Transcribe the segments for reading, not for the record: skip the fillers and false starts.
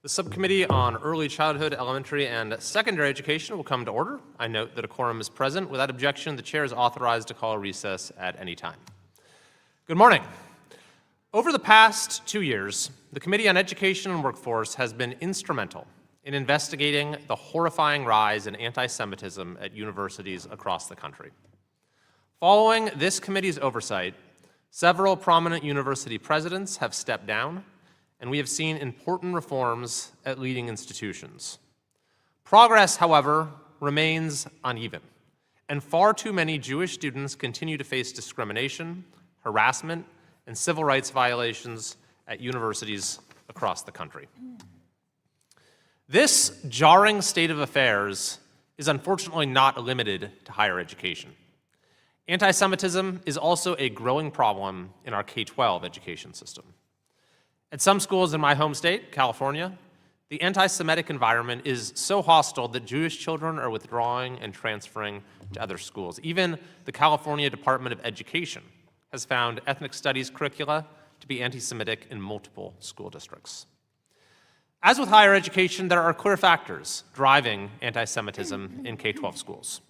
The Subcommittee on Early Childhood, Elementary, and Secondary Education will come to order. I note that a quorum is present. Without objection, the chair is authorized to call a recess at any time. Good morning. Over the past 2 years, the Committee on Education and Workforce has been instrumental in investigating the horrifying rise in anti-Semitism at universities across the country. Following this committee's oversight, several prominent university presidents have stepped down, and we have seen important reforms at leading institutions. Progress, however, remains uneven, and far too many Jewish students continue to face discrimination, harassment, and civil rights violations at universities across the country. This jarring state of affairs is unfortunately not limited to higher education. Anti-Semitism is also a growing problem in our K-12 education system. At some schools in my home state, California, the anti-Semitic environment is so hostile that Jewish children are withdrawing and transferring to other schools. Even the California Department of Education has found ethnic studies curricula to be anti-Semitic in multiple school districts. As with higher education, there are clear factors driving anti-Semitism in K-12 schools.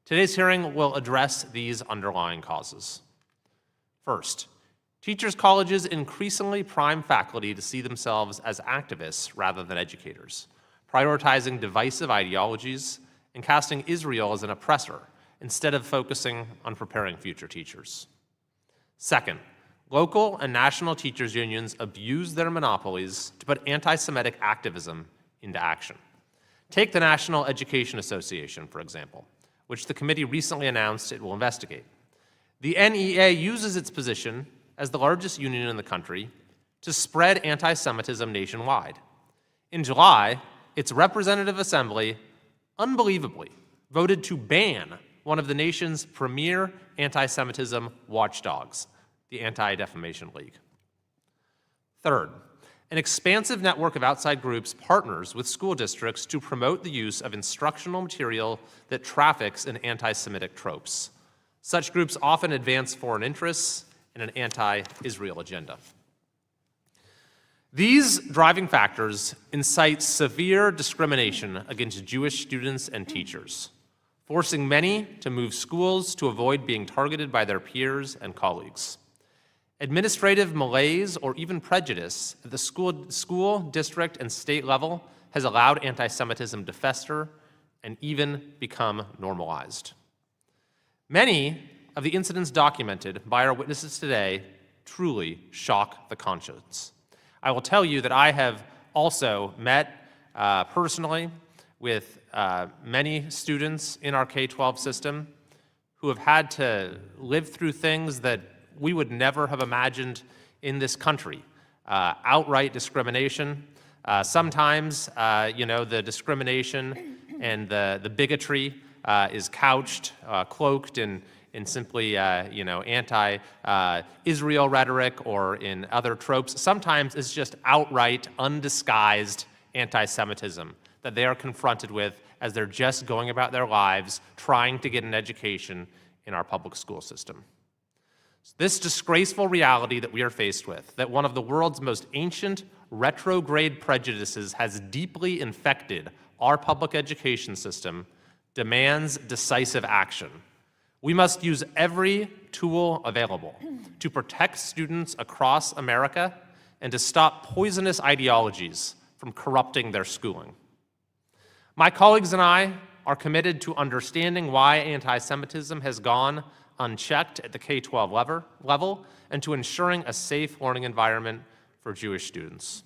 Today's hearing will address these underlying causes. First, teachers' colleges increasingly prime faculty to see themselves as activists rather than educators, prioritizing divisive ideologies and casting Israel as an oppressor instead of focusing on preparing future teachers. Second, local and national teachers' unions abuse their monopolies to put anti-Semitic activism into action. Take the National Education Association, for example, which the committee recently announced it will investigate. The NEA uses its position as the largest union in the country to spread anti-Semitism nationwide. In July, its representative assembly, unbelievably, voted to ban one of the nation's premier anti-Semitism watchdogs, the Anti-Defamation League. Third, an expansive network of outside groups partners with school districts to promote the use of instructional material that traffics in anti-Semitic tropes. Such groups often advance foreign interests and an anti-Israel agenda. These driving factors incite severe discrimination against Jewish students and teachers, forcing many to move schools to avoid being targeted by their peers and colleagues. Administrative malaise or even prejudice at the school, district, and state level has allowed anti-Semitism to fester and even become normalized. Many of the incidents documented by our witnesses today truly shock the conscience. I will tell you that I have also met personally with many students in our K-12 system who have had to live through things that we would never have imagined in this country. Outright discrimination. Sometimes, the discrimination and the bigotry is couched, cloaked in simply, anti-Israel rhetoric or in other tropes. Sometimes it's just outright, undisguised anti-Semitism that they are confronted with as they're just going about their lives trying to get an education in our public school system. This disgraceful reality that we are faced with, that one of the world's most ancient retrograde prejudices has deeply infected our public education system, demands decisive action. We must use every tool available to protect students across America and to stop poisonous ideologies from corrupting their schooling. My colleagues and I are committed to understanding why anti-Semitism has gone unchecked at the K-12 level and to ensuring a safe learning environment for Jewish students.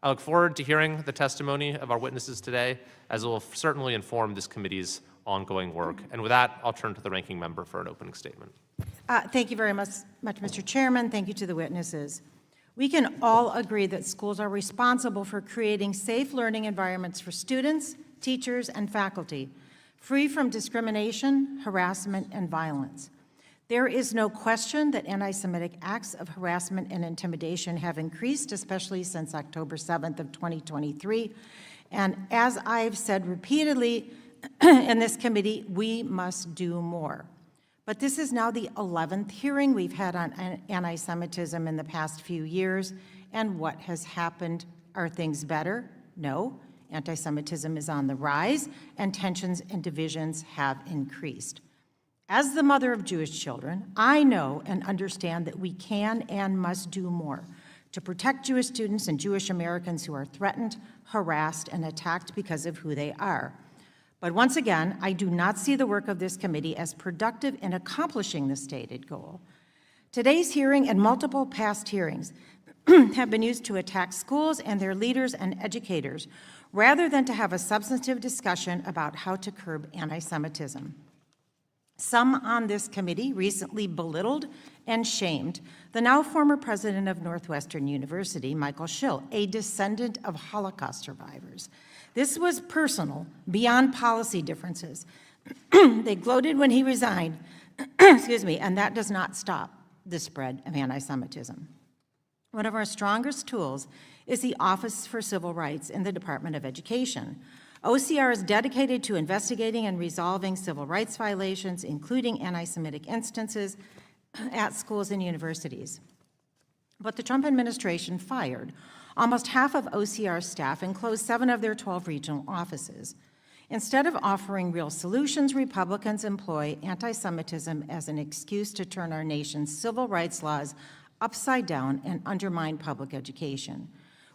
I look forward to hearing the testimony of our witnesses today, as it will certainly inform this committee's ongoing work. And with that, I'll turn to the ranking member for an opening statement. Thank you very much, Mr. Chairman. Thank you to the witnesses. We can all agree that schools are responsible for creating safe learning environments for students, teachers, and faculty, free from discrimination, harassment, and violence. There is no question that anti-Semitic acts of harassment and intimidation have increased, especially since October 7th of 2023. And as I've said repeatedly in this committee, we must do more. But this is now the 11th hearing we've had on anti-Semitism in the past few years, and what has happened Are things better? No. Anti-Semitism is on the rise, and tensions and divisions have increased. As the mother of Jewish children, I know and understand that we can and must do more to protect Jewish students and Jewish Americans who are threatened, harassed, and attacked because of who they are. But once again, I do not see the work of this committee as productive in accomplishing the stated goal. Today's hearing and multiple past hearings have been used to attack schools and their leaders and educators, rather than to have a substantive discussion about how to curb anti-Semitism. Some on this committee recently belittled and shamed the now former president of Northwestern University, Michael Schill, a descendant of Holocaust survivors. This was personal, beyond policy differences. They gloated when he resigned, excuse me, and that does not stop the spread of anti-Semitism. One of our strongest tools is the Office for Civil Rights in the Department of Education. OCR is dedicated to investigating and resolving civil rights violations, including anti-Semitic instances at schools and universities. But the Trump administration fired almost half of OCR's staff and closed 7 of their 12 regional offices. Instead of offering real solutions, Republicans employ anti-Semitism as an excuse to turn our nation's civil rights laws upside down and undermine public education.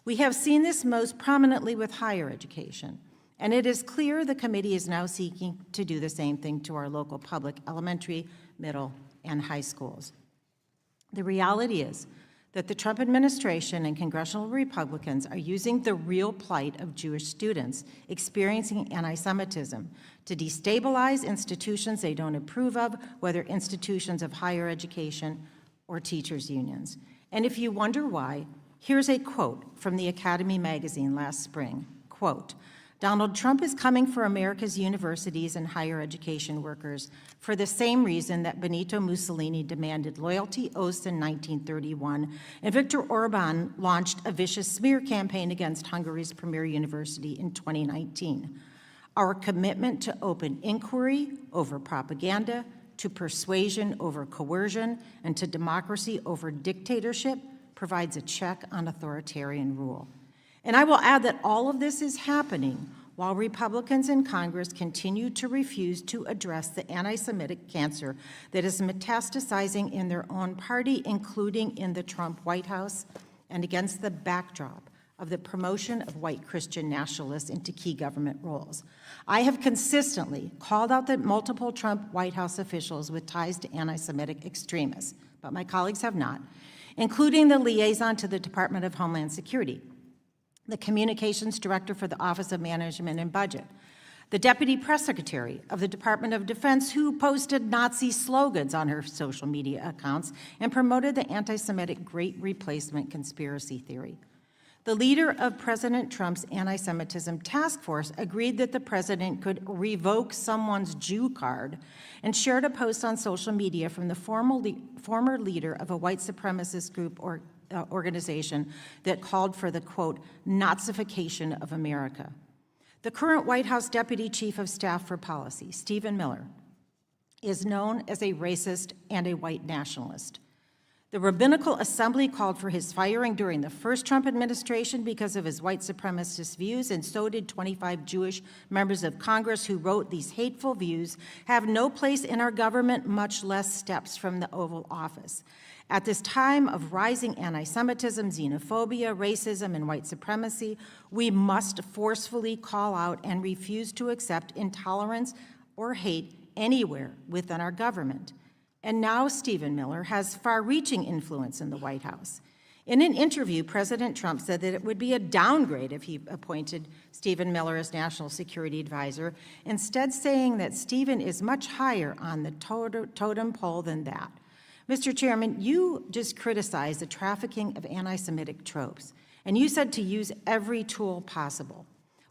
We have seen this most prominently with higher education. And it is clear the committee is now seeking to do the same thing to our local public elementary, middle, and high schools. The reality is that the Trump administration and congressional Republicans are using the real plight of Jewish students experiencing anti-Semitism to destabilize institutions they don't approve of, whether institutions of higher education or teachers' unions. And if you wonder why, here's a quote from the Academy magazine last spring, quote, "Donald Trump is coming for America's universities and higher education workers for the same reason that Benito Mussolini demanded loyalty oaths in 1931, and Viktor Orban launched a vicious smear campaign against Hungary's premier university in 2019. Our commitment to open inquiry over propaganda, to persuasion over coercion, and to democracy over dictatorship provides a check on authoritarian rule." And I will add that all of this is happening while Republicans in Congress continue to refuse to address the anti-Semitic cancer that is metastasizing in their own party, including in the Trump White House, and against the backdrop of the promotion of white Christian nationalists into key government roles. I have consistently called out the multiple Trump White House officials with ties to anti-Semitic extremists, but my colleagues have not, including the liaison to the Department of Homeland Security, the communications director for the Office of Management and Budget, the deputy press secretary of the Department of Defense, who posted Nazi slogans on her social media accounts and promoted the anti-Semitic Great Replacement conspiracy theory. The leader of President Trump's anti-Semitism task force agreed that the president could revoke someone's Jew card and shared a post on social media from the former leader of a white supremacist group or organization that called for the, quote, Nazification of America. The current White House Deputy Chief of Staff for Policy, Stephen Miller, is known as a racist and a white nationalist. The Rabbinical Assembly called for his firing during the first Trump administration because of his white supremacist views, and so did 25 Jewish members of Congress who wrote these hateful views have no place in our government, much less steps from the Oval Office. At this time of rising anti-Semitism, xenophobia, racism, and white supremacy, we must forcefully call out and refuse to accept intolerance or hate anywhere within our government. And now Stephen Miller has far-reaching influence in the White House. In an interview, President Trump said that it would be a downgrade if he appointed Stephen Miller as National Security Advisor, instead saying that Stephen is much higher on the totem pole than that. Mr. Chairman, you just criticized the trafficking of anti-Semitic tropes, and you said to use every tool possible.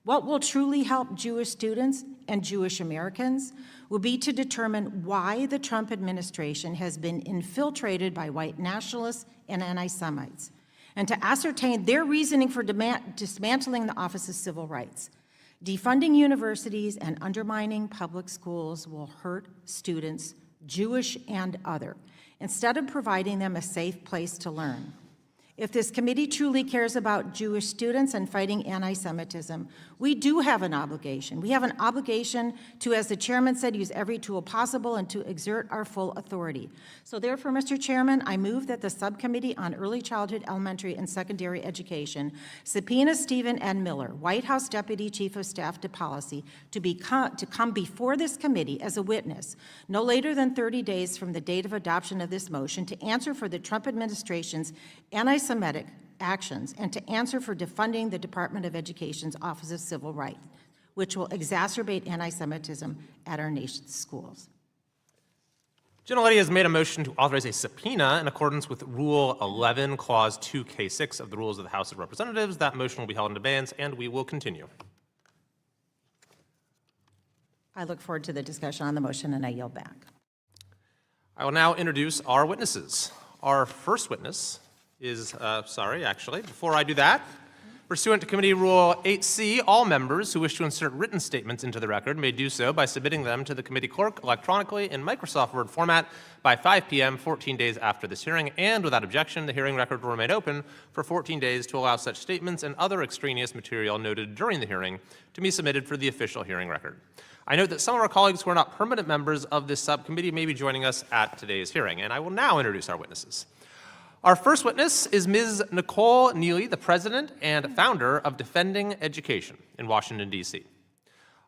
What will truly help Jewish students and Jewish Americans will be to determine why the Trump administration has been infiltrated by white nationalists and anti-Semites, and to ascertain their reasoning for dismantling the Office of Civil Rights. Defunding universities and undermining public schools will hurt students, Jewish and other, instead of providing them a safe place to learn. If this committee truly cares about Jewish students and fighting anti-Semitism, we do have an obligation. We have an obligation to, as the chairman said, use every tool possible and to exert our full authority. So therefore, Mr. Chairman, I move that the Subcommittee on Early Childhood, Elementary, and Secondary Education subpoena Stephen N. Miller, White House Deputy Chief of Staff to Policy, to come before this committee as a witness no later than 30 days from the date of adoption of this motion to answer for the Trump administration's anti-Semitic actions and to answer for defunding the Department of Education's Office of Civil Rights, which will exacerbate anti-Semitism at our nation's schools. Gentilady has made a motion to authorize a subpoena in accordance with Rule 11, Clause 2K6 of the Rules of the House of Representatives. That motion will be held in abeyance, and we will continue. I look forward to the discussion on the motion, and I yield back. I will now introduce our witnesses. Our first witness is, before I do that, pursuant to Committee Rule 8C, all members who wish to insert written statements into the record may do so by submitting them to the committee clerk electronically in Microsoft Word format by 5 p.m. 14 days after this hearing, and without objection, the hearing record will remain open for 14 days to allow such statements and other extraneous material noted during the hearing to be submitted for the official hearing record. I note that some of our colleagues who are not permanent members of this subcommittee may be joining us at today's hearing, and I will now introduce our witnesses. Our first witness is Ms. Nicole Neely, the president and founder of Defending Education in Washington, D.C.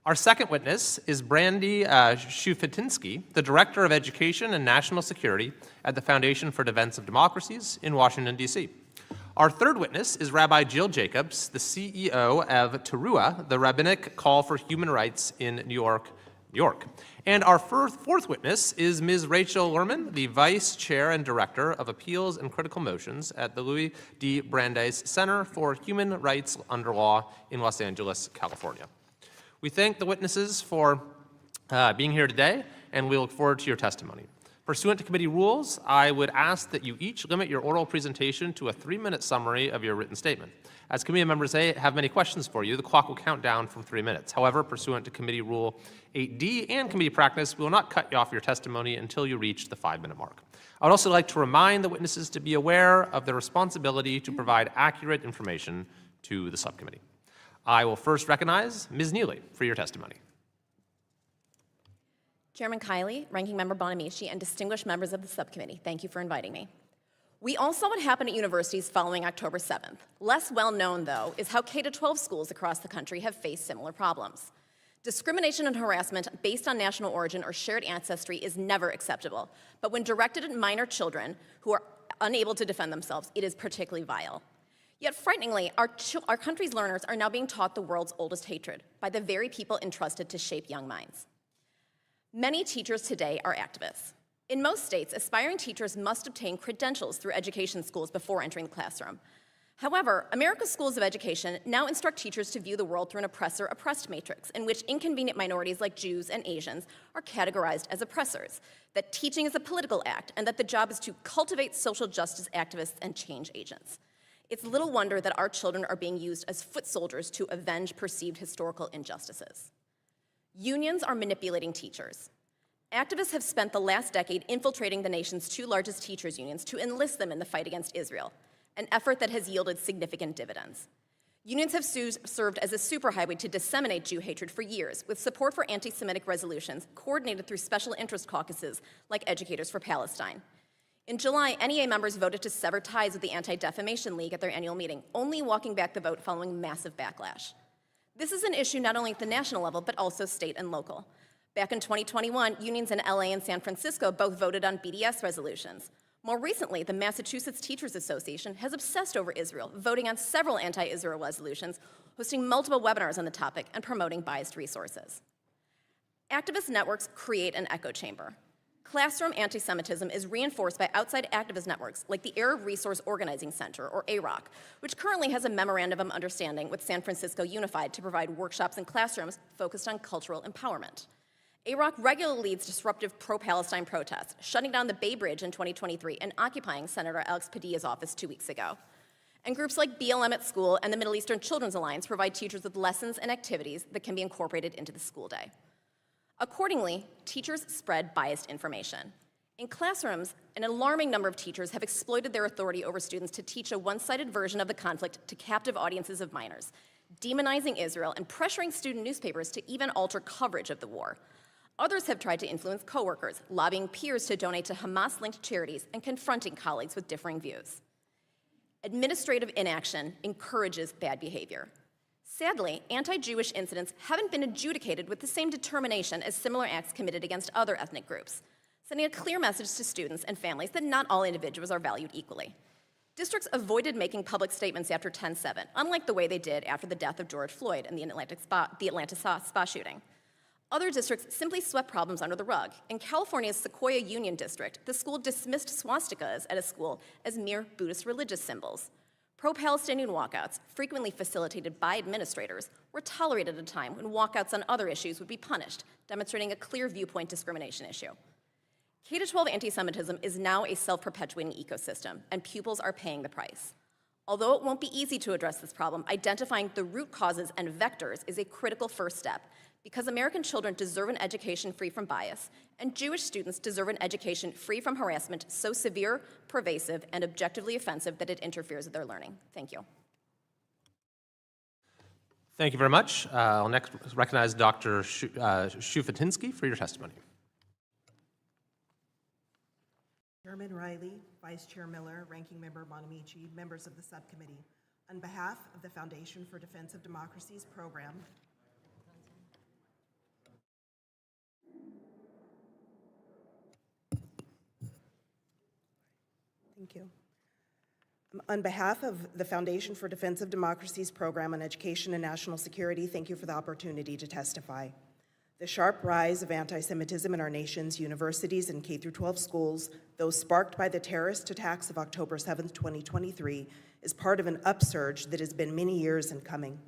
Our second witness is Brandy Shufetinsky, the director of education and national security at the Foundation for Defense of Democracies in Washington, D.C. Our third witness is Rabbi Jill Jacobs, the CEO of Teruah, the Rabbinic Call for Human Rights in New York, New York. And our fourth witness is Ms. Rachel Lerman, the Vice Chair and Director of Appeals and Critical Motions at the Louis D. Brandeis Center for Human Rights Under Law in Los Angeles, California. We thank the witnesses for being here today, and we look forward to your testimony. Pursuant to committee rules, I would ask that you each limit your oral presentation to a 3-minute summary of your written statement. As committee members have many questions for you, the clock will count down from 3 minutes. However, pursuant to committee rule 8D and committee practice, we will not cut you off your testimony until you reach the 5-minute mark. I would also like to remind the witnesses to be aware of their responsibility to provide accurate information to the subcommittee. I will first recognize Ms. Neely for your testimony. Chairman Kiley, Ranking Member Bonamici, and distinguished members of the subcommittee, thank you for inviting me. We all saw what happened at universities following October 7th. Less well known, though, is how K-12 schools across the country have faced similar problems. Discrimination and harassment based on national origin or shared ancestry is never acceptable, but when directed at minor children who are unable to defend themselves, it is particularly vile. Yet frighteningly, our country's learners are now being taught the world's oldest hatred by the very people entrusted to shape young minds. Many teachers today are activists. In most states, aspiring teachers must obtain credentials through education schools before entering the classroom. However, America's schools of education now instruct teachers to view the world through an oppressor-oppressed matrix in which inconvenient minorities like Jews and Asians are categorized as oppressors, that teaching is a political act, and that the job is to cultivate social justice activists and change agents. It's little wonder that our children are being used as foot soldiers to avenge perceived historical injustices. Unions are manipulating teachers. Activists have spent the last decade infiltrating the nation's 2 largest teachers' unions to enlist them in the fight against Israel, an effort that has yielded significant dividends. Unions have served as a superhighway to disseminate Jew hatred for years, with support for anti-Semitic resolutions coordinated through special interest caucuses like Educators for Palestine. In July, NEA members voted to sever ties with the Anti-Defamation League at their annual meeting, only walking back the vote following massive backlash. This is an issue not only at the national level, but also state and local. Back in 2021, unions in LA and San Francisco both voted on BDS resolutions. More recently, the Massachusetts Teachers Association has obsessed over Israel, voting on several anti-Israel resolutions, hosting multiple webinars on the topic, and promoting biased resources. Activist networks create an echo chamber. Classroom anti-Semitism is reinforced by outside activist networks like the Arab Resource Organizing Center, or AROC, which currently has a memorandum of understanding with San Francisco Unified to provide workshops and classrooms focused on cultural empowerment. AROC regularly leads disruptive pro-Palestine protests, shutting down the Bay Bridge in 2023 and occupying Senator Alex Padilla's office 2 weeks ago. And groups like BLM at School and the Middle Eastern Children's Alliance provide teachers with lessons and activities that can be incorporated into the school day. Accordingly, teachers spread biased information. In classrooms, an alarming number of teachers have exploited their authority over students to teach a one-sided version of the conflict to captive audiences of minors, demonizing Israel and pressuring student newspapers to even alter coverage of the war. Others have tried to influence coworkers, lobbying peers to donate to Hamas-linked charities and confronting colleagues with differing views. Administrative inaction encourages bad behavior. Sadly, anti-Jewish incidents haven't been adjudicated with the same determination as similar acts committed against other ethnic groups, sending a clear message to students and families that not all individuals are valued equally. Districts avoided making public statements after 10/7, unlike the way they did after the death of George Floyd and the Atlanta spa shooting. Other districts simply swept problems under the rug. In California's Sequoia Union District, the school dismissed swastikas at a school as mere Buddhist religious symbols. Pro-Palestinian walkouts, frequently facilitated by administrators, were tolerated at a time when walkouts on other issues would be punished, demonstrating a clear viewpoint discrimination issue. K-12 anti-Semitism is now a self-perpetuating ecosystem, and pupils are paying the price. Although it won't be easy to address this problem, identifying the root causes and vectors is a critical first step, because American children deserve an education free from bias, and Jewish students deserve an education free from harassment so severe, pervasive, and objectively offensive that it interferes with their learning. Thank you. Thank you very much. I'll next recognize Dr. Shufutinsky for your testimony. Chairman Riley, Vice Chair Miller, Ranking Member Bonamici, members of the subcommittee, on behalf of the Foundation for Defense of Democracy's program, thank you. On behalf of the Foundation for Defense of Democracy's program on education and national security, thank you for the opportunity to testify. The sharp rise of anti-Semitism in our nation's universities and K-12 schools, though sparked by the terrorist attacks of October 7, 2023, is part of an upsurge that has been many years in coming.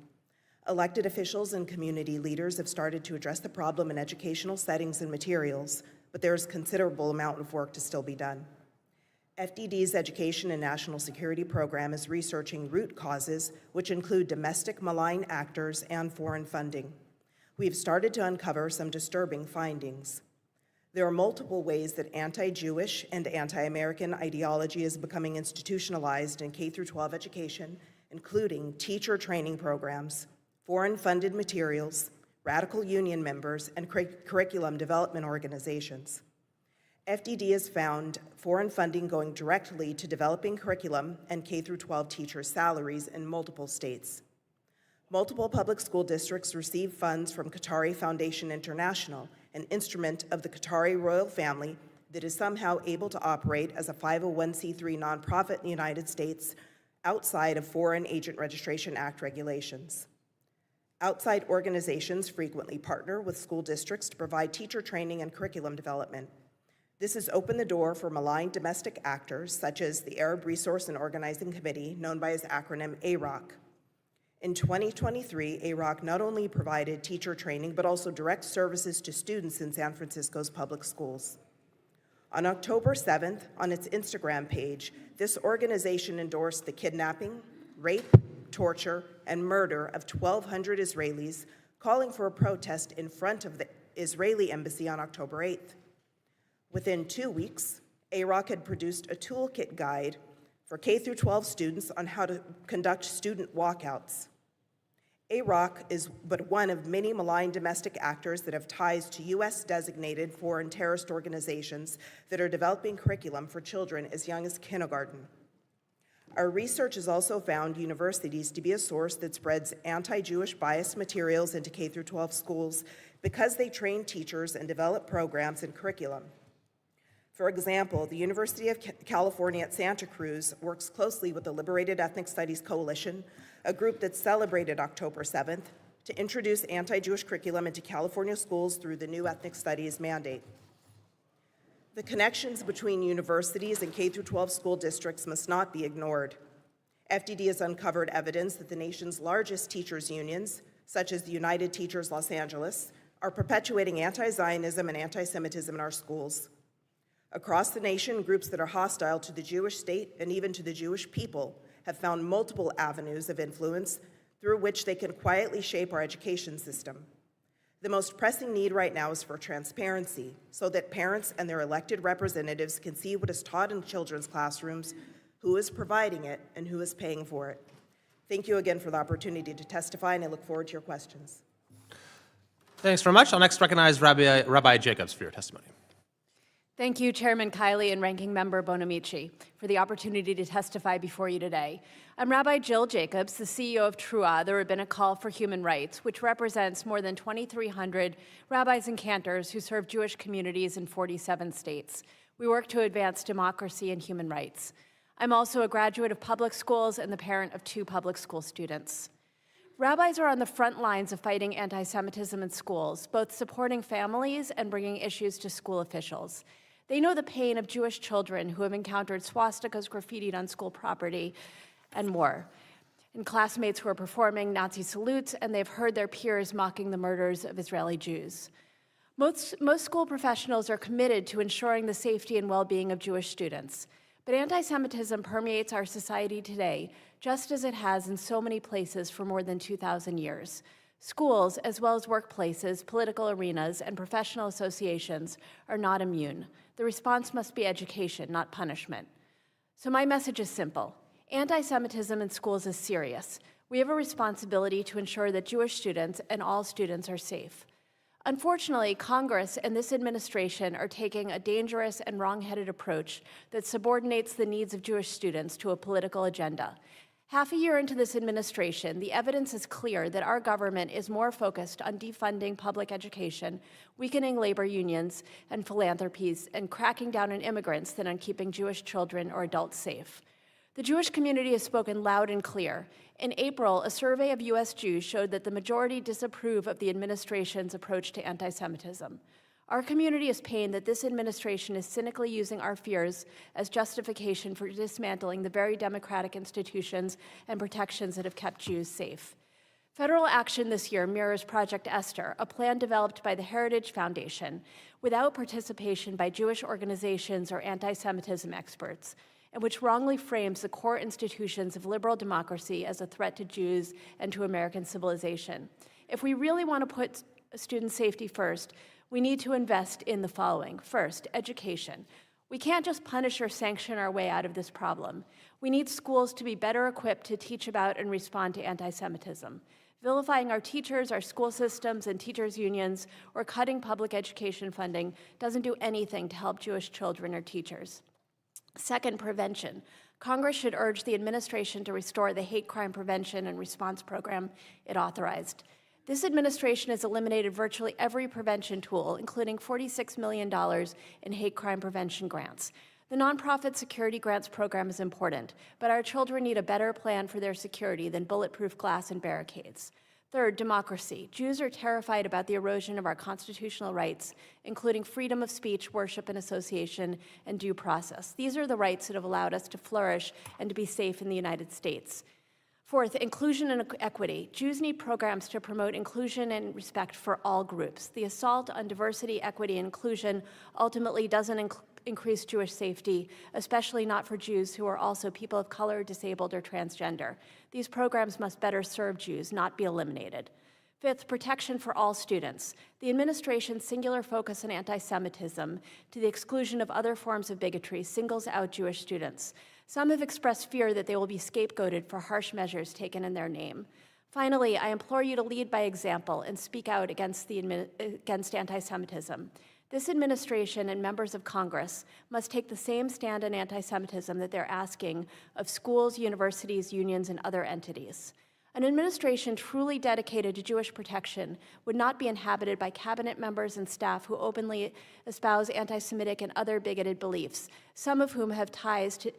Elected officials and community leaders have started to address the problem in educational settings and materials, but there is a considerable amount of work to still be done. FDD's Education and National Security Program is researching root causes, which include domestic malign actors and foreign funding. We've started to uncover some disturbing findings. There are multiple ways that anti-Jewish and anti-American ideology is becoming institutionalized in K-12 education, including teacher training programs, foreign-funded materials, radical union members, and curriculum development organizations. FDD has found foreign funding going directly to developing curriculum and K-12 teachers' salaries in multiple states. Multiple public school districts receive funds from Qatari Foundation International, an instrument of the Qatari royal family that is somehow able to operate as a 501c3 nonprofit in the United States outside of Foreign Agent Registration Act regulations. Outside organizations frequently partner with school districts to provide teacher training and curriculum development. This has opened the door for malign domestic actors, such as the Arab Resource and Organizing Committee, known by its acronym AROC. In 2023, AROC not only provided teacher training, but also direct services to students in San Francisco's public schools. On October 7th, on its Instagram page, this organization endorsed the kidnapping, rape, torture, and murder of 1,200 Israelis, calling for a protest in front of the Israeli embassy on October 8th. Within 2 weeks, AROC had produced a toolkit guide for K-12 students on how to conduct student walkouts. AROC is but one of many malign domestic actors that have ties to U.S.-designated foreign terrorist organizations that are developing curriculum for children as young as kindergarten. Our research has also found universities to be a source that spreads anti-Jewish biased materials into K-12 schools because they train teachers and develop programs and curriculum. For example, the University of California at Santa Cruz works closely with the Liberated Ethnic Studies Coalition, a group that celebrated October 7th, to introduce anti-Jewish curriculum into California schools through the new ethnic studies mandate. The connections between universities and K-12 school districts must not be ignored. FDD has uncovered evidence that the nation's largest teachers' unions, such as the United Teachers Los Angeles, are perpetuating anti-Zionism and anti-Semitism in our schools. Across the nation, groups that are hostile to the Jewish state and even to the Jewish people have found multiple avenues of influence through which they can quietly shape our education system. The most pressing need right now is for transparency, so that parents and their elected representatives can see what is taught in children's classrooms, who is providing it, and who is paying for it. Thank you again for the opportunity to testify, and I look forward to your questions. Thanks very much. I'll next recognize Rabbi Jacobs for your testimony. Thank you, Chairman Kiley and Ranking Member Bonamici, for the opportunity to testify before you today. I'm Rabbi Jill Jacobs, the CEO of TRUA, the Rabbinic Call for Human Rights, which represents more than 2,300 rabbis and cantors who serve Jewish communities in 47 states. We work to advance democracy and human rights. I'm also a graduate of public schools and the parent of 2 public school students. Rabbis are on the front lines of fighting anti-Semitism in schools, both supporting families and bringing issues to school officials. They know the pain of Jewish children who have encountered swastikas graffitied on school property and more, and classmates who are performing Nazi salutes, and they've heard their peers mocking the murders of Israeli Jews. Most school professionals are committed to ensuring the safety and well-being of Jewish students, but anti-Semitism permeates our society today, just as it has in so many places for more than 2,000 years. Schools, as well as workplaces, political arenas, and professional associations are not immune. The response must be education, not punishment. So my message is simple. Anti-Semitism in schools is serious. We have a responsibility to ensure that Jewish students and all students are safe. Unfortunately, Congress and this administration are taking a dangerous and wrong-headed approach that subordinates the needs of Jewish students to a political agenda. Half a year into this administration, the evidence is clear that our government is more focused on defunding public education, weakening labor unions and philanthropies, and cracking down on immigrants than on keeping Jewish children or adults safe. The Jewish community has spoken loud and clear. In April, a survey of U.S. Jews showed that the majority disapprove of the administration's approach to anti-Semitism. Our community is pained that this administration is cynically using our fears as justification for dismantling the very democratic institutions and protections that have kept Jews safe. Federal action this year mirrors Project Esther, a plan developed by the Heritage Foundation without participation by Jewish organizations or anti-Semitism experts, and which wrongly frames the core institutions of liberal democracy as a threat to Jews and to American civilization. If we really want to put student safety first, we need to invest in the following. First, education. We can't just punish or sanction our way out of this problem. We need schools to be better equipped to teach about and respond to anti-Semitism. Vilifying our teachers, our school systems, and teachers' unions, or cutting public education funding doesn't do anything to help Jewish children or teachers. Second, prevention. Congress should urge the administration to restore the hate crime prevention and response program it authorized. This administration has eliminated virtually every prevention tool, including $46 million in hate crime prevention grants. The nonprofit security grants program is important, but our children need a better plan for their security than bulletproof glass and barricades. Third, democracy. Jews are terrified about the erosion of our constitutional rights, including freedom of speech, worship, and association, and due process. These are the rights that have allowed us to flourish and to be safe in the United States. Fourth, inclusion and equity. Jews need programs to promote inclusion and respect for all groups. The assault on diversity, equity, and inclusion ultimately doesn't increase Jewish safety, especially not for Jews who are also people of color, disabled, or transgender. These programs must better serve Jews, not be eliminated. Fifth, protection for all students. The administration's singular focus on anti-Semitism, to the exclusion of other forms of bigotry, singles out Jewish students. Some have expressed fear that they will be scapegoated for harsh measures taken in their name. Finally, I implore you to lead by example and speak out against anti-Semitism. This administration and members of Congress must take the same stand on anti-Semitism that they're asking of schools, universities, unions, and other entities. An administration truly dedicated to Jewish protection would not be inhabited by cabinet members and staff who openly espouse anti-Semitic and other bigoted beliefs, some of whom have ties to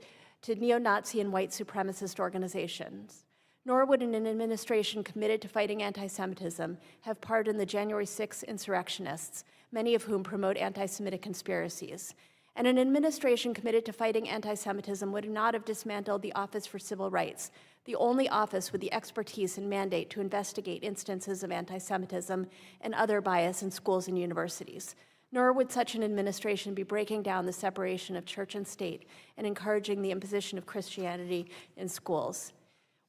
neo-Nazi and white supremacist organizations. Nor would an administration committed to fighting anti-Semitism have pardoned the January 6th insurrectionists, many of whom promote anti-Semitic conspiracies. And an administration committed to fighting anti-Semitism would not have dismantled the Office for Civil Rights, the only office with the expertise and mandate to investigate instances of anti-Semitism and other bias in schools and universities. Nor would such an administration be breaking down the separation of church and state and encouraging the imposition of Christianity in schools.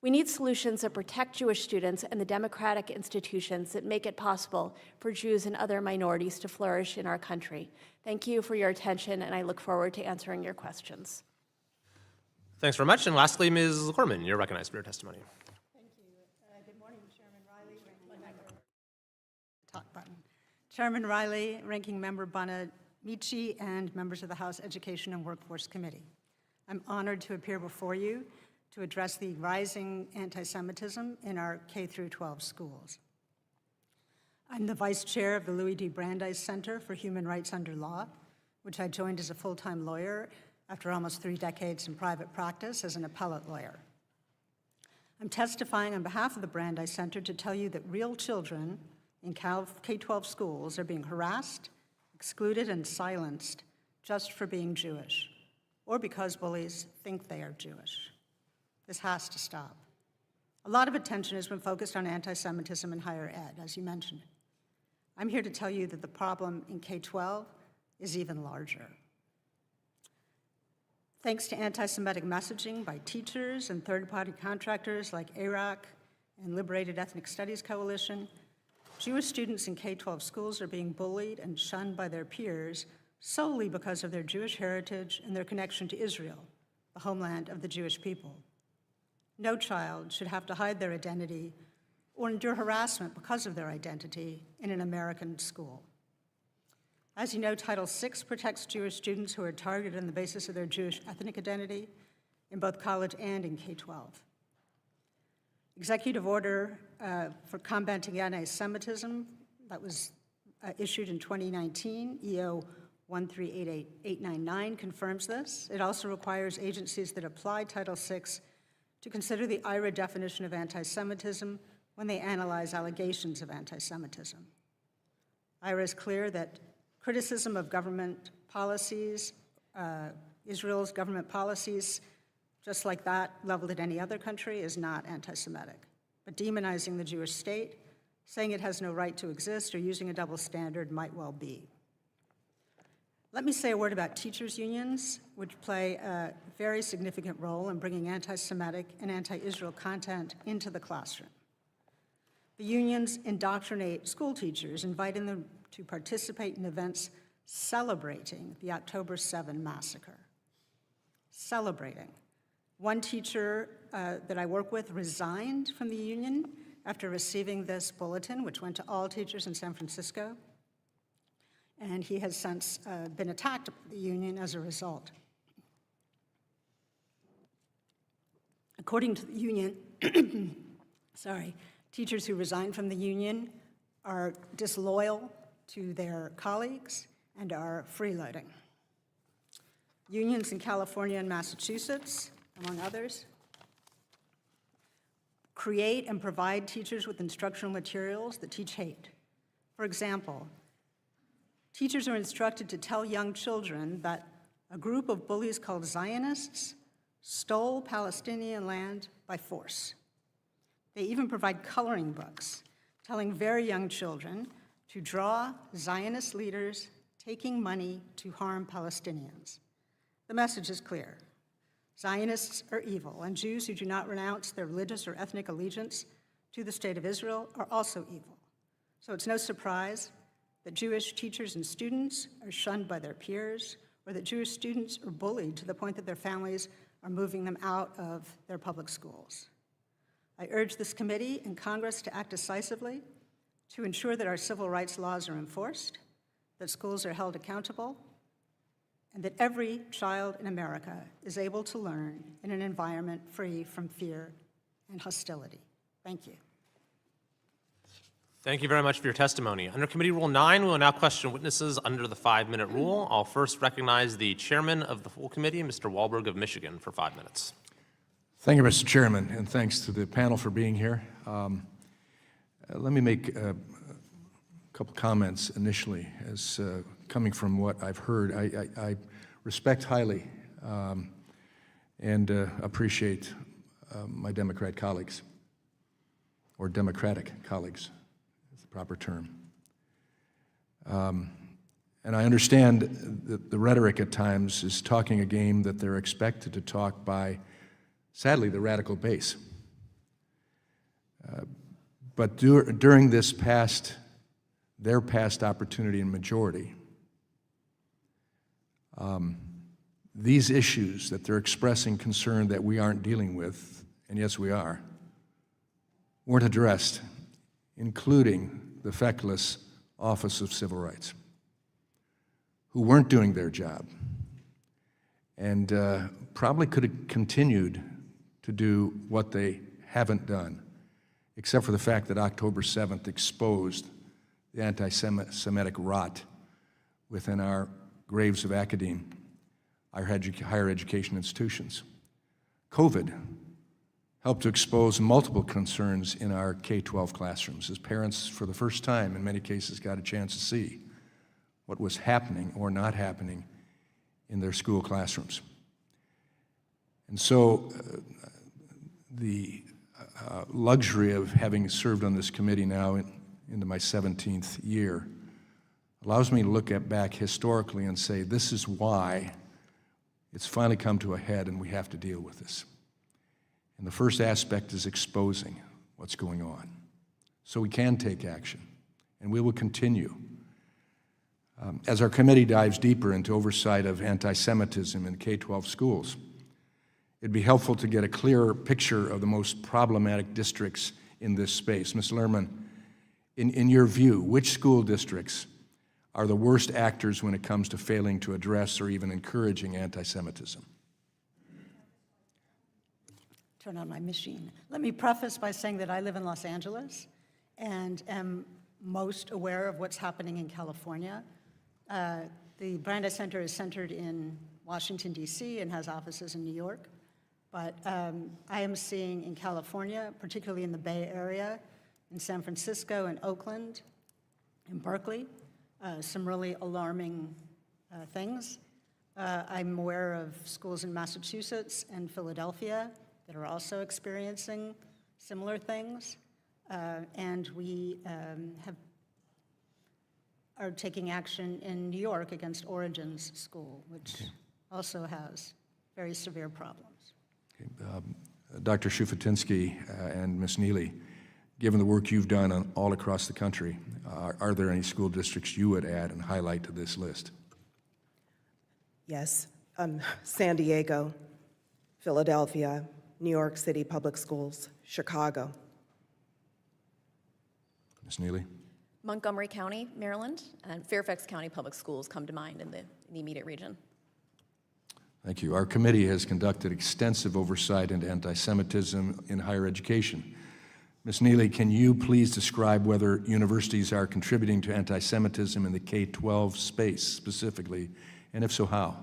We need solutions that protect Jewish students and the democratic institutions that make it possible for Jews and other minorities to flourish in our country. Thank you for your attention, and I look forward to answering your questions. Thanks very much. And lastly, Ms. Gorman, you're recognized for your testimony. Thank you. Good morning, Chairman Riley, Ranking Member. Talk button. Chairman Riley, Ranking Member Bonamici, and members of the House Education and Workforce Committee. I'm honored to appear before you to address the rising anti-Semitism in our K-12 schools. I'm the vice chair of the Louis D. Brandeis Center for Human Rights Under Law, which I joined as a full-time lawyer after almost 3 decades in private practice as an appellate lawyer. I'm testifying on behalf of the Brandeis Center to tell you that real children in K-12 schools are being harassed, excluded, and silenced just for being Jewish, or because bullies think they are Jewish. This has to stop. A lot of attention has been focused on anti-Semitism in higher ed, as you mentioned. I'm here to tell you that the problem in K-12 is even larger. Thanks to anti-Semitic messaging by teachers and third-party contractors like ARAC and Liberated Ethnic Studies Coalition, Jewish students in K-12 schools are being bullied and shunned by their peers solely because of their Jewish heritage and their connection to Israel, the homeland of the Jewish people. No child should have to hide their identity or endure harassment because of their identity in an American school. As you know, Title VI protects Jewish students who are targeted on the basis of their Jewish ethnic identity in both college and in K-12. Executive Order for Combating Anti-Semitism that was issued in 2019, EO 1388899, confirms this. It also requires agencies that apply Title VI to consider the IRA definition of anti-Semitism when they analyze allegations of anti-Semitism. IRA is clear that criticism of government policies, Israel's government policies, just like that leveled at any other country, is not anti-Semitic. But demonizing the Jewish state, saying it has no right to exist, or using a double standard might well be. Let me say a word about teachers' unions, which play a very significant role in bringing anti-Semitic and anti-Israel content into the classroom. The unions indoctrinate school teachers, inviting them to participate in events celebrating the October 7 massacre. Celebrating. One teacher that I work with resigned from the union after receiving this bulletin, which went to all teachers in San Francisco. And he has since been attacked by the union as a result. According to the union, teachers who resign from the union are disloyal to their colleagues and are freeloading. Unions in California and Massachusetts, among others, create and provide teachers with instructional materials that teach hate. For example, teachers are instructed to tell young children that a group of bullies called Zionists stole Palestinian land by force. They even provide coloring books telling very young children to draw Zionist leaders taking money to harm Palestinians. The message is clear. Zionists are evil, and Jews who do not renounce their religious or ethnic allegiance to the state of Israel are also evil. So it's no surprise that Jewish teachers and students are shunned by their peers, or that Jewish students are bullied to the point that their families are moving them out of their public schools. I urge this committee and Congress to act decisively to ensure that our civil rights laws are enforced, that schools are held accountable, and that every child in America is able to learn in an environment free from fear and hostility. Thank you. Thank you very much for your testimony. Under Committee Rule 9, we will now question witnesses under the 5-minute rule. I'll first recognize the chairman of the full committee, Mr. Wahlberg of Michigan, for 5 minutes. Thank you, Mr. Chairman, and thanks to the panel for being here. Let me make a couple comments initially, as coming from what I've heard. I respect highly and appreciate my Democrat colleagues, or Democratic colleagues, is the proper term. And I understand that the rhetoric at times is talking a game that they're expected to talk by, sadly, the radical base. But during their past opportunity and majority, these issues that they're expressing concern that we aren't dealing with, and yes we are, weren't addressed, including the feckless Office of Civil Rights, who weren't doing their job and probably could have continued to do what they haven't done, except for the fact that October 7th exposed the anti-Semitic rot within our graves of academia, our higher education institutions. COVID helped to expose multiple concerns in our K-12 classrooms, as parents, for the first time, in many cases, got a chance to see what was happening or not happening in their school classrooms. And so the luxury of having served on this committee now into my 17th year allows me to look back historically and say, this is why it's finally come to a head and we have to deal with this. And the first aspect is exposing what's going on, so we can take action, and we will continue. As our committee dives deeper into oversight of anti-Semitism in K-12 schools, it'd be helpful to get a clearer picture of the most problematic districts in this space. Ms. Lerman, in your view, which school districts are the worst actors when it comes to failing to address or even encouraging anti-Semitism? Turn on my machine. Let me preface by saying that I live in Los Angeles and am most aware of what's happening in California. The Brandeis Center is centered in Washington, D.C., and has offices in New York. But I am seeing in California, particularly in the Bay Area, in San Francisco and Oakland, in Berkeley, some really alarming things. I'm aware of schools in Massachusetts and Philadelphia that are also experiencing similar things. And we are taking action in New York against Origins School, which also has very severe problems. Okay. Dr. Shufutinsky and Ms. Neely, given the work you've done all across the country, are there any school districts you would add and highlight to this list? Yes, San Diego, Philadelphia, New York City Public Schools, Chicago. Ms. Neely? Montgomery County, Maryland, and Fairfax County Public Schools come to mind in the immediate region. Thank you. Our committee has conducted extensive oversight into anti-Semitism in higher education. Ms. Neely, can you please describe whether universities are contributing to anti-Semitism in the K-12 space specifically, and if so, how?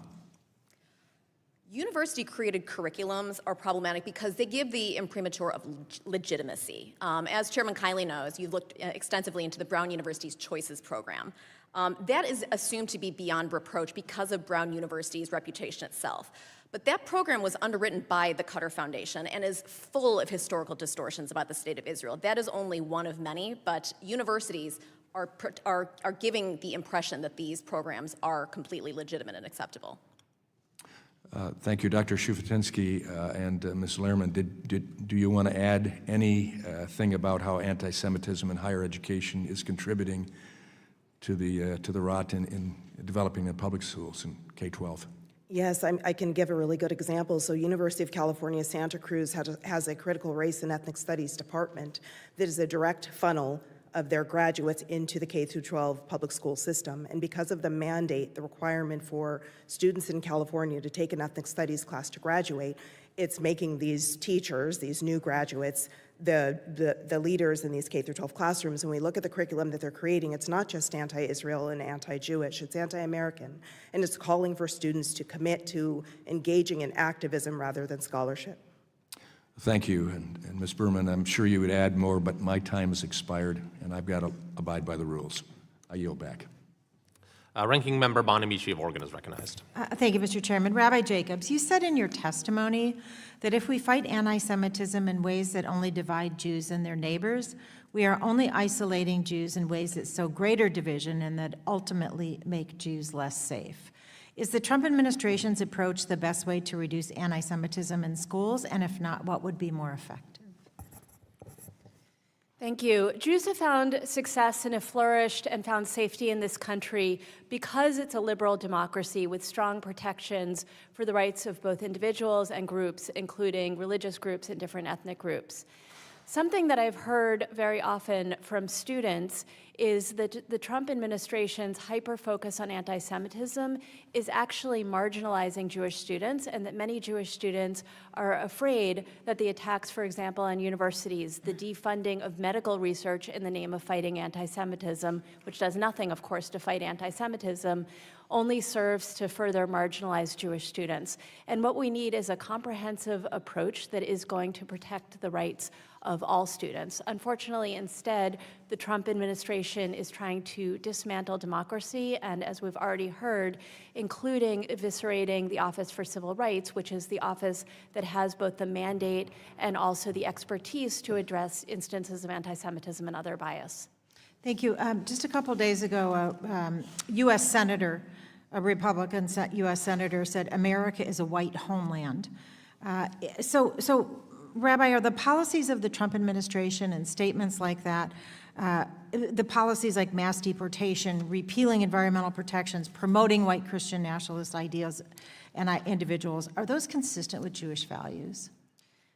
University-created curriculums are problematic because they give the imprimatur of legitimacy. As Chairman Kiley knows, you've looked extensively into the Brown University's Choices program. That is assumed to be beyond reproach because of Brown University's reputation itself. But that program was underwritten by the Qatar Foundation and is full of historical distortions about the state of Israel. That is only one of many, but universities are giving the impression that these programs are completely legitimate and acceptable. Thank you, Dr. Shufutinsky and Ms. Lerman. Do you want to add anything about how anti-Semitism in higher education is contributing to the rot in developing the public schools in K-12? Yes, I can give a really good example. So University of California, Santa Cruz has a critical race and ethnic studies department that is a direct funnel of their graduates into the K-12 public school system. And because of the mandate, the requirement for students in California to take an ethnic studies class to graduate, it's making these teachers, these new graduates, the leaders in these K-12 classrooms. And we look at the curriculum that they're creating, it's not just anti-Israel and anti-Jewish, it's anti-American. And it's calling for students to commit to engaging in activism rather than scholarship. Thank you. And Ms. Berman, I'm sure you would add more, but my time has expired, and I've got to abide by the rules. I yield back. Ranking Member Bonamici of Oregon is recognized. Thank you, Mr. Chairman. Rabbi Jacobs, you said in your testimony that if we fight anti-Semitism in ways that only divide Jews and their neighbors, we are only isolating Jews in ways that sow greater division and that ultimately make Jews less safe. Is the Trump administration's approach the best way to reduce anti-Semitism in schools? And if not, what would be more effective? Thank you. Jews have found success and have flourished and found safety in this country because it's a liberal democracy with strong protections for the rights of both individuals and groups, including religious groups and different ethnic groups. Something that I've heard very often from students is that the Trump administration's hyper-focus on anti-Semitism is actually marginalizing Jewish students, and that many Jewish students are afraid that the attacks, for example, on universities, the defunding of medical research in the name of fighting anti-Semitism, which does nothing, of course, to fight anti-Semitism, only serves to further marginalize Jewish students. And what we need is a comprehensive approach that is going to protect the rights of all students. Unfortunately, instead, the Trump administration is trying to dismantle democracy, and as we've already heard, including eviscerating the Office for Civil Rights, which is the office that has both the mandate and also the expertise to address instances of anti-Semitism and other bias. Thank you. Just a couple days ago, U.S. Senator, a Republican U.S. Senator said, "America is a white homeland." So, Rabbi, are the policies of the Trump administration and statements like that, the policies like mass deportation, repealing environmental protections, promoting white Christian nationalist ideas and individuals, are those consistent with Jewish values?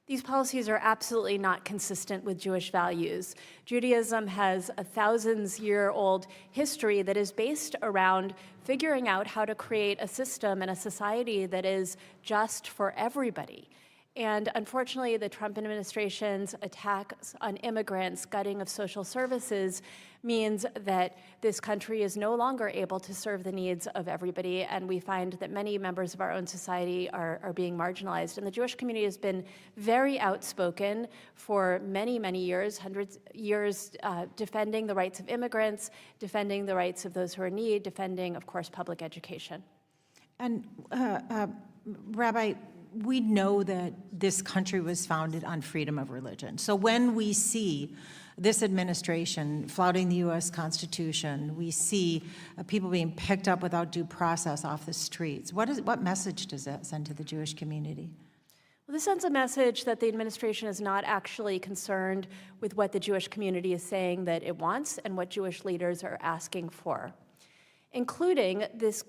These policies are absolutely not consistent with Jewish values. Judaism has a thousands-year-old history that is based around figuring out how to create a system and a society that is just for everybody. And unfortunately, the Trump administration's attacks on immigrants, gutting of social services, means that this country is no longer able to serve the needs of everybody, and we find that many members of our own society are being marginalized. And the Jewish community has been very outspoken for many, many years, hundreds of years, defending the rights of immigrants, defending the rights of those who are in need, defending, of course, public education. And Rabbi, we know that this country was founded on freedom of religion. So when we see this administration flouting the U.S. Constitution, we see people being picked up without due process off the streets, what message does that send to the Jewish community? Well, this sends a message that the administration is not actually concerned with what the Jewish community is saying that it wants and what Jewish leaders are asking for, including this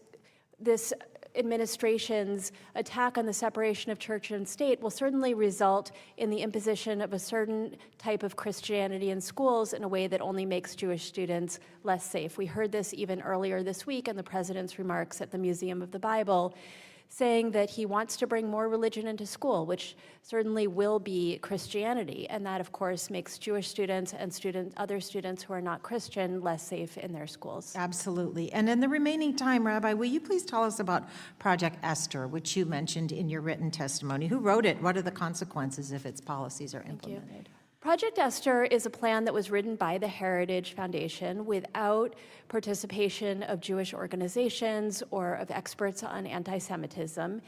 administration's attack on the separation of church and state will certainly result in the imposition of a certain type of Christianity in schools in a way that only makes Jewish students less safe. We heard this even earlier this week in the president's remarks at the Museum of the Bible, saying that he wants to bring more religion into school, which certainly will be Christianity. And that, of course, makes Jewish students and other students who are not Christian less safe in their schools. Absolutely. And in the remaining time, Rabbi, will you please tell us about Project Esther, which you mentioned in your written testimony? Who wrote it? What are the consequences if its policies are implemented? Project Esther is a plan that was written by the Heritage Foundation without participation of Jewish organizations or of experts on anti-Semitism.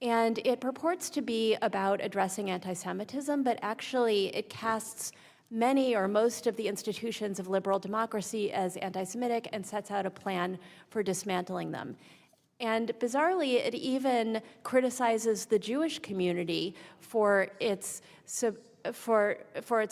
And it purports to be about addressing anti-Semitism, but actually it casts many or most of the institutions of liberal democracy as anti-Semitic and sets out a plan for dismantling them. And bizarrely, it even criticizes the Jewish community for its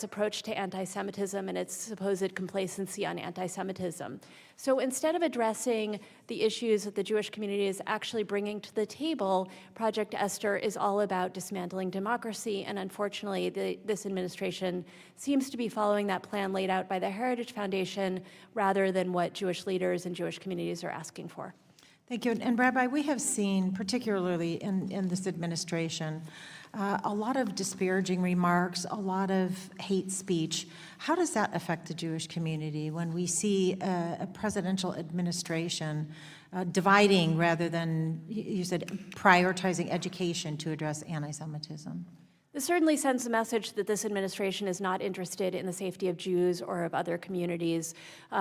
approach to anti-Semitism and its supposed complacency on anti-Semitism. So instead of addressing the issues that the Jewish community is actually bringing to the table, Project Esther is all about dismantling democracy, and unfortunately, this administration seems to be following that plan laid out by the Heritage Foundation rather than what Jewish leaders and Jewish communities are asking for. Thank you. And Rabbi, we have seen, particularly in this administration, a lot of disparaging remarks, a lot of hate speech. How does that affect the Jewish community when we see a presidential administration dividing rather than, you said, prioritizing education to address anti-Semitism? This certainly sends a message that this administration is not interested in the safety of Jews or of other communities.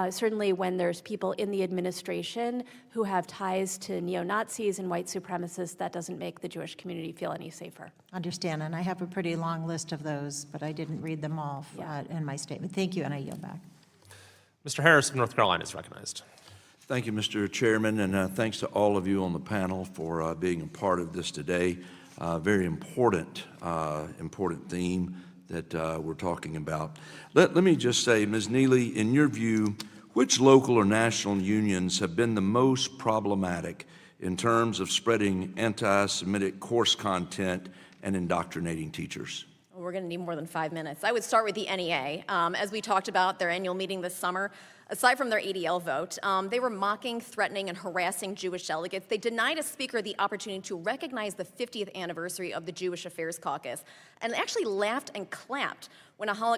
Certainly when there's people in the administration who have ties to neo-Nazis and white supremacists, that doesn't make the Jewish community feel any safer. Understand, and I have a pretty long list of those, but I didn't read them all in my statement. Thank you, and I yield back. Mr. Harris of North Carolina is recognized. Thank you, Mr. Chairman, and thanks to all of you on the panel for being a part of this today. Very important theme that we're talking about. Let me just say, Ms. Neely, in your view, which local or national unions have been the most problematic in terms of spreading anti-Semitic course content and indoctrinating teachers? We're going to need more than 5 minutes. I would start with the NEA. As we talked about their annual meeting this summer, aside from their ADL vote, they were mocking, threatening, and harassing Jewish delegates. They denied a speaker the opportunity to recognize the 50th anniversary of the Jewish Affairs Caucus, and actually laughed and clapped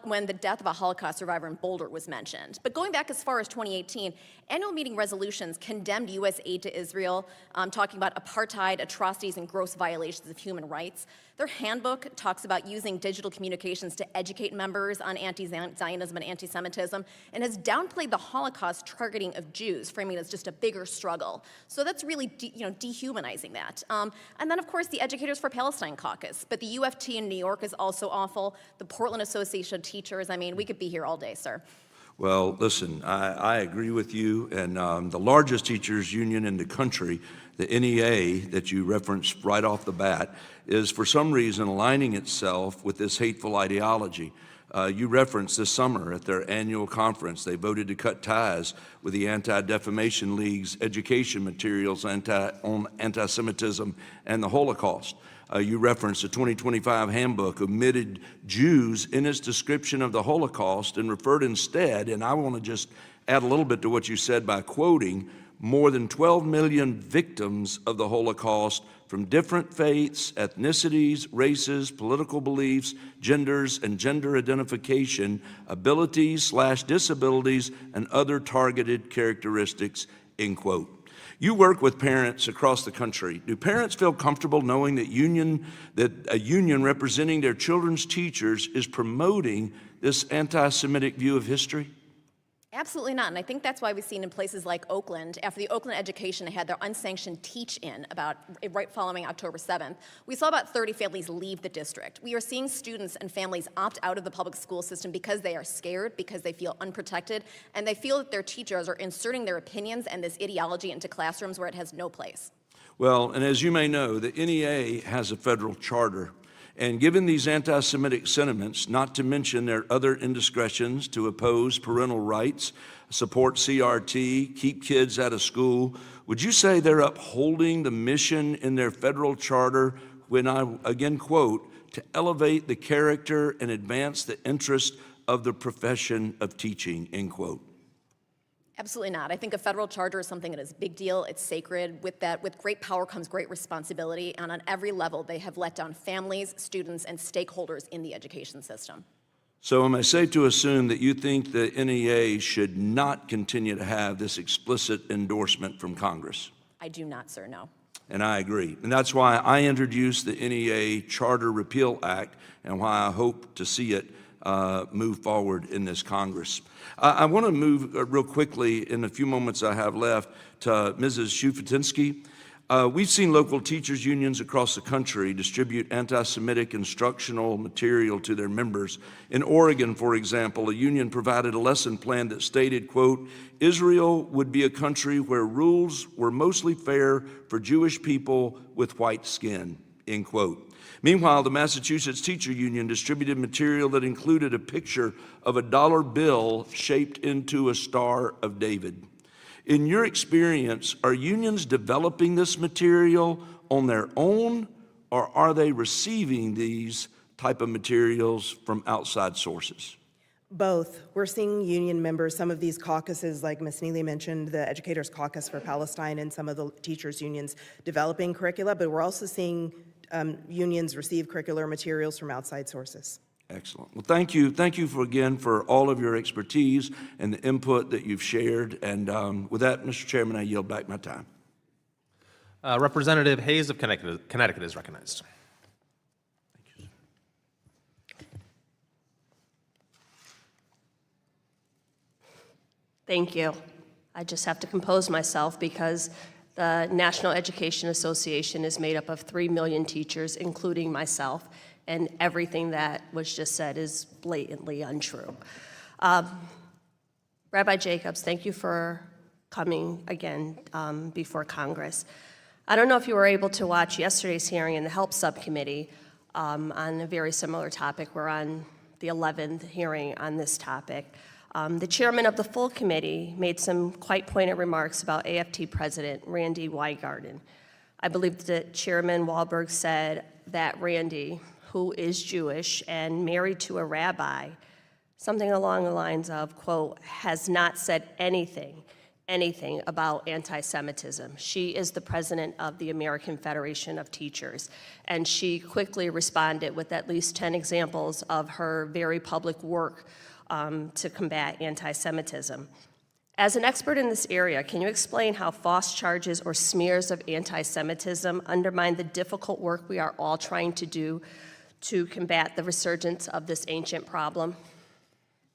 when the death of a Holocaust survivor in Boulder was mentioned. But going back as far as 2018, annual meeting resolutions condemned U.S. aid to Israel, talking about apartheid, atrocities, and gross violations of human rights. Their handbook talks about using digital communications to educate members on anti-Zionism and anti-Semitism, and has downplayed the Holocaust targeting of Jews, framing it as just a bigger struggle. So that's really dehumanizing that. And then, of course, the Educators for Palestine Caucus. But the UFT in New York is also awful. The Portland Association of Teachers, I mean, we could be here all day, sir. Well, listen, I agree with you, and the largest teachers union in the country, the NEA that you referenced right off the bat, is for some reason aligning itself with this hateful ideology. You referenced this summer at their annual conference, they voted to cut ties with the Anti-Defamation League's education materials on anti-Semitism and the Holocaust. You referenced the 2025 handbook omitted Jews in its description of the Holocaust and referred instead, and I want to just add a little bit to what you said by quoting, more than 12 million victims of the Holocaust from different faiths, ethnicities, races, political beliefs, genders, and gender identification, abilities/disabilities, and other targeted characteristics, end quote. You work with parents across the country. Do parents feel comfortable knowing that a union representing their children's teachers is promoting this anti-Semitic view of history? Absolutely not, and I think that's why we've seen in places like Oakland, after the Oakland Education had their unsanctioned teach-in right following October 7th, we saw about 30 families leave the district. We are seeing students and families opt out of the public school system because they are scared, because they feel unprotected, and they feel that their teachers are inserting their opinions and this ideology into classrooms where it has no place. Well, and as you may know, the NEA has a federal charter. And given these anti-Semitic sentiments, not to mention their other indiscretions to oppose parental rights, support CRT, keep kids out of school, would you say they're upholding the mission in their federal charter when I, again quote, to elevate the character and advance the interest of the profession of teaching, end quote? Absolutely not. I think a federal charter is something that is a big deal. It's sacred. With great power comes great responsibility. And on every level, they have let down families, students, and stakeholders in the education system. So am I safe to assume that you think the NEA should not continue to have this explicit endorsement from Congress? I do not, sir, no. And I agree. And that's why I introduced the NEA Charter Repeal Act and why I hope to see it move forward in this Congress. I want to move real quickly in the few moments I have left to Mrs. Shufutinsky. We've seen local teachers unions across the country distribute anti-Semitic instructional material to their members. In Oregon, for example, a union provided a lesson plan that stated, quote, Israel would be a country where rules were mostly fair for Jewish people with white skin, end quote. Meanwhile, the Massachusetts Teacher Union distributed material that included a picture of a dollar bill shaped into a Star of David. In your experience, are unions developing this material on their own, or are they receiving these type of materials from outside sources? Both. We're seeing union members, some of these caucuses, like Ms. Neely mentioned, the Educators Caucus for Palestine and some of the teachers' unions developing curricula, but we're also seeing unions receive curricular materials from outside sources. Excellent. Well, thank you. Thank you for all of your expertise and the input that you've shared. And with that, Mr. Chairman, I yield back my time. Representative Hayes of Connecticut is recognized. Thank you. I just have to compose myself because the National Education Association is made up of 3 million teachers, including myself, and everything that was just said is blatantly untrue. Rabbi Jacobs, thank you for coming again before Congress. I don't know if you were able to watch yesterday's hearing in the Help Subcommittee on a very similar topic. We're on the 11th hearing on this topic. The chairman of the full committee made some quite pointed remarks about AFT President Randy Weingarten. I believe that Chairman Wahlberg said that Randy, who is Jewish and married to a rabbi, something along the lines of, quote, has not said anything about anti-Semitism. She is the president of the American Federation of Teachers, and she quickly responded with at least 10 examples of her very public work to combat anti-Semitism. As an expert in this area, can you explain how false charges or smears of anti-Semitism undermine the difficult work we are all trying to do to combat the resurgence of this ancient problem?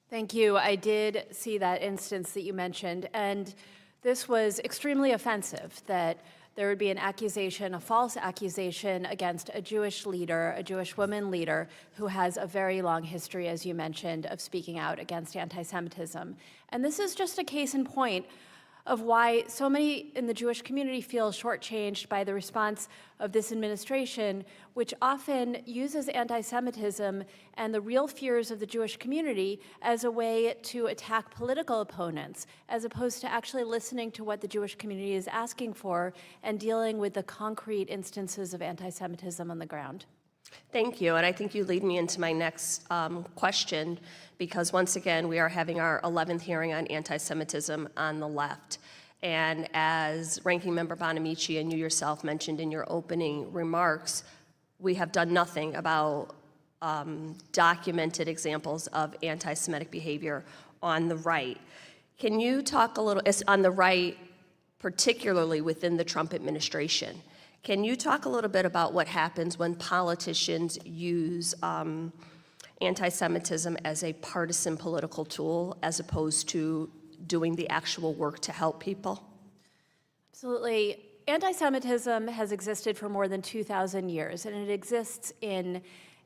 Thank you. I did see that instance that you mentioned, and this was extremely offensive, that there would be an accusation, a false accusation against a Jewish leader, a Jewish woman leader, who has a very long history, as you mentioned, of speaking out against anti-Semitism. And this is just a case in point of why so many in the Jewish community feel shortchanged by the response of this administration, which often uses anti-Semitism and the real fears of the Jewish community as a way to attack political opponents, as opposed to actually listening to what the Jewish community is asking for and dealing with the concrete instances of anti-Semitism on the ground. Thank you, and I think you lead me into my next question, because once again, we are having our 11th hearing on anti-Semitism on the left. And as Ranking Member Bonamici and you yourself mentioned in your opening remarks, we have done nothing about documented examples of anti-Semitic behavior on the right. Can you talk a little, on the right, particularly within the Trump administration? Can you talk a little bit about what happens when politicians use anti-Semitism as a partisan political tool as opposed to doing the actual work to help people? Absolutely. Anti-Semitism has existed for more than 2,000 years, and it exists in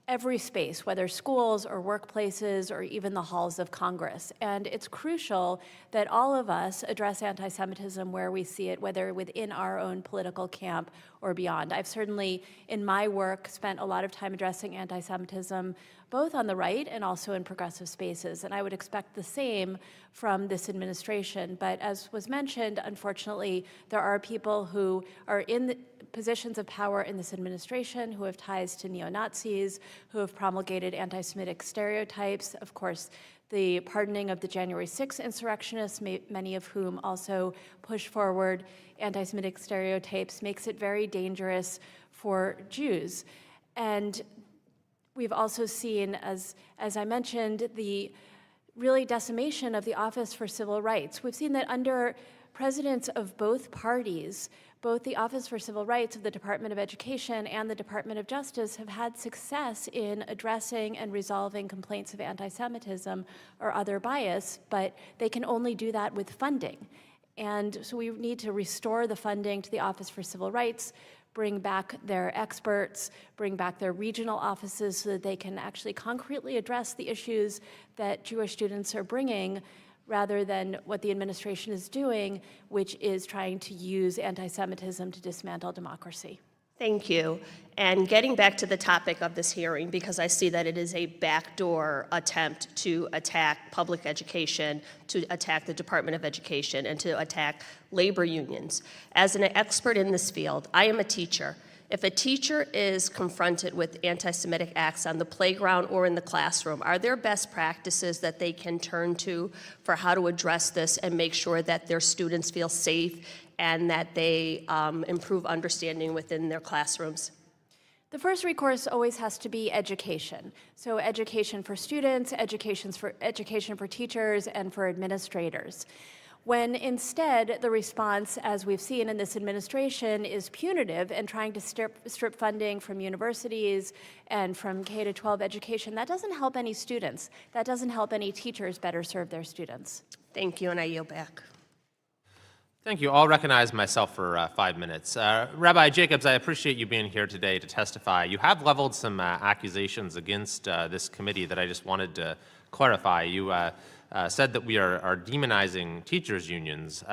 every space, whether schools or workplaces or even the halls of Congress. And it's crucial that all of us address anti-Semitism where we see it, whether within our own political camp or beyond. I've certainly, in my work, spent a lot of time addressing anti-Semitism, both on the right and also in progressive spaces. And I would expect the same from this administration. But as was mentioned, unfortunately, there are people who are in the positions of power in this administration who have ties to neo-Nazis, who have promulgated anti-Semitic stereotypes. Of course, the pardoning of the January 6th insurrectionists, many of whom also push forward anti-Semitic stereotypes, makes it very dangerous for Jews. And we've also seen, as I mentioned, the really decimation of the Office for Civil Rights. We've seen that under presidents of both parties, both the Office for Civil Rights of the Department of Education and the Department of Justice have had success in addressing and resolving complaints of anti-Semitism or other bias, but they can only do that with funding. And so we need to restore the funding to the Office for Civil Rights, bring back their experts, bring back their regional offices so that they can actually concretely address the issues that Jewish students are bringing, rather than what the administration is doing, which is trying to use anti-Semitism to dismantle democracy. Thank you. And getting back to the topic of this hearing, because I see that it is a backdoor attempt to attack public education, to attack the Department of Education, and to attack labor unions. As an expert in this field, I am a teacher. If a teacher is confronted with anti-Semitic acts on the playground or in the classroom, are there best practices that they can turn to for how to address this and make sure that their students feel safe and that they improve understanding within their classrooms? The first recourse always has to be education. So education for students, education for teachers, and for administrators. When instead the response, as we've seen in this administration, is punitive and trying to strip funding from universities and from K-12 education, that doesn't help any students. That doesn't help any teachers better serve their students. Thank you, and I yield back. Thank you. I'll recognize myself for 5 minutes. Rabbi Jacobs, I appreciate you being here today to testify. You have leveled some accusations against this committee that I just wanted to clarify. You said that we are demonizing teachers' unions.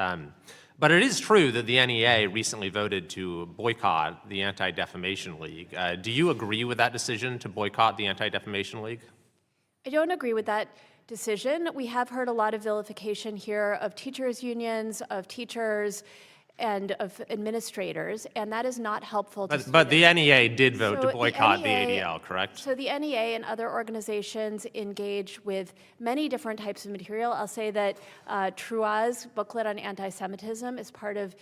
But it is true that the NEA recently voted to boycott the Anti-Defamation League. Do you agree with that decision to boycott the Anti-Defamation League? I don't agree with that decision. We have heard a lot of vilification here of teachers' unions, of teachers, and of administrators, and that is not helpful to students. But the NEA did vote So to the boycott the NEA ADL, correct? So the NEA and other organizations engage with many different types of material. I'll say that TRUA's booklet on anti-Semitism is part of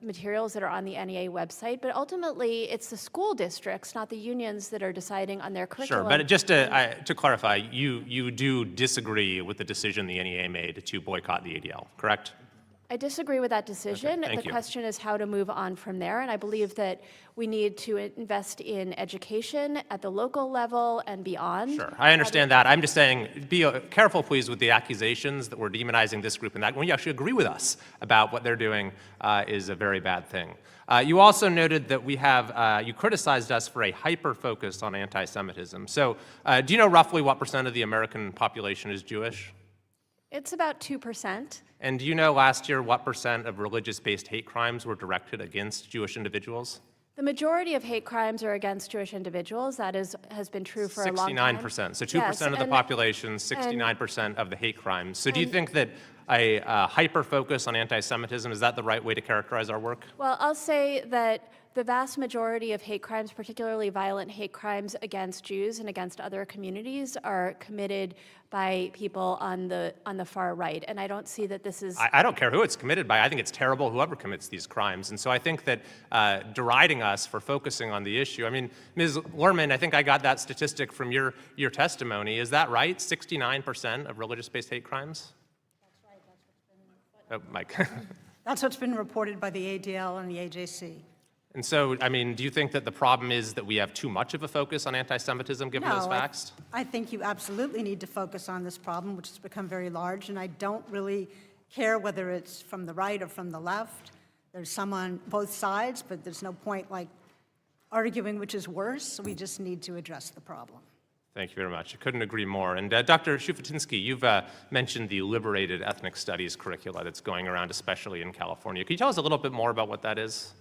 materials that are on the NEA website, but ultimately it's the school districts, not the unions, that are deciding on their curriculum. Sure, but just to clarify, you do disagree with the decision the NEA made to boycott the ADL, correct? I disagree with that decision. Okay, thank the you. question is how to move on from there, and I believe that we need to invest in education at the local level and beyond. Sure, I understand that. I'm just saying, be careful, please, with the accusations that we're demonizing this group and that. When you actually agree with us about what they're doing is a very bad thing. You also noted that we have, you criticized us for a hyper-focus on anti-Semitism. So do you know roughly what % of the American population is Jewish? It's about 2%. And do you know last year what % of religious-based hate crimes were directed against Jewish individuals? The majority of hate crimes are against Jewish individuals. That has been true for a long time. 69%. So 2% Yes, of the and- population, 69% of the hate crimes. So do you think that a hyper-focus on anti-Semitism, is that the right way to characterize our work? Well, I'll say that the vast majority of hate crimes, particularly violent hate crimes against Jews and against other communities, are committed by people on the far right, and I don't see that this is. I don't care who it's committed by. I think it's terrible whoever commits these crimes. And so I think that deriding us for focusing on the issue, I mean, Ms. Lerman, I think I got that statistic from your testimony. Is that right? 69% of religious-based hate crimes? That's right. Oh, Mike. That's what's been reported by the ADL and the AJC. And so, I mean, do you think that the problem is that we have too much of a focus on anti-Semitism given those facts? I think you absolutely need to focus on this problem, which has become very large, and I don't really care whether it's from the right or from the left. There's some on both sides, but there's no point like arguing which is worse, so we just need to address the problem. Thank you very much. I couldn't agree more. And Dr. Shufutinsky, you've mentioned the liberated ethnic studies curricula that's going around, especially in California. Can you tell us a little bit more about what that is?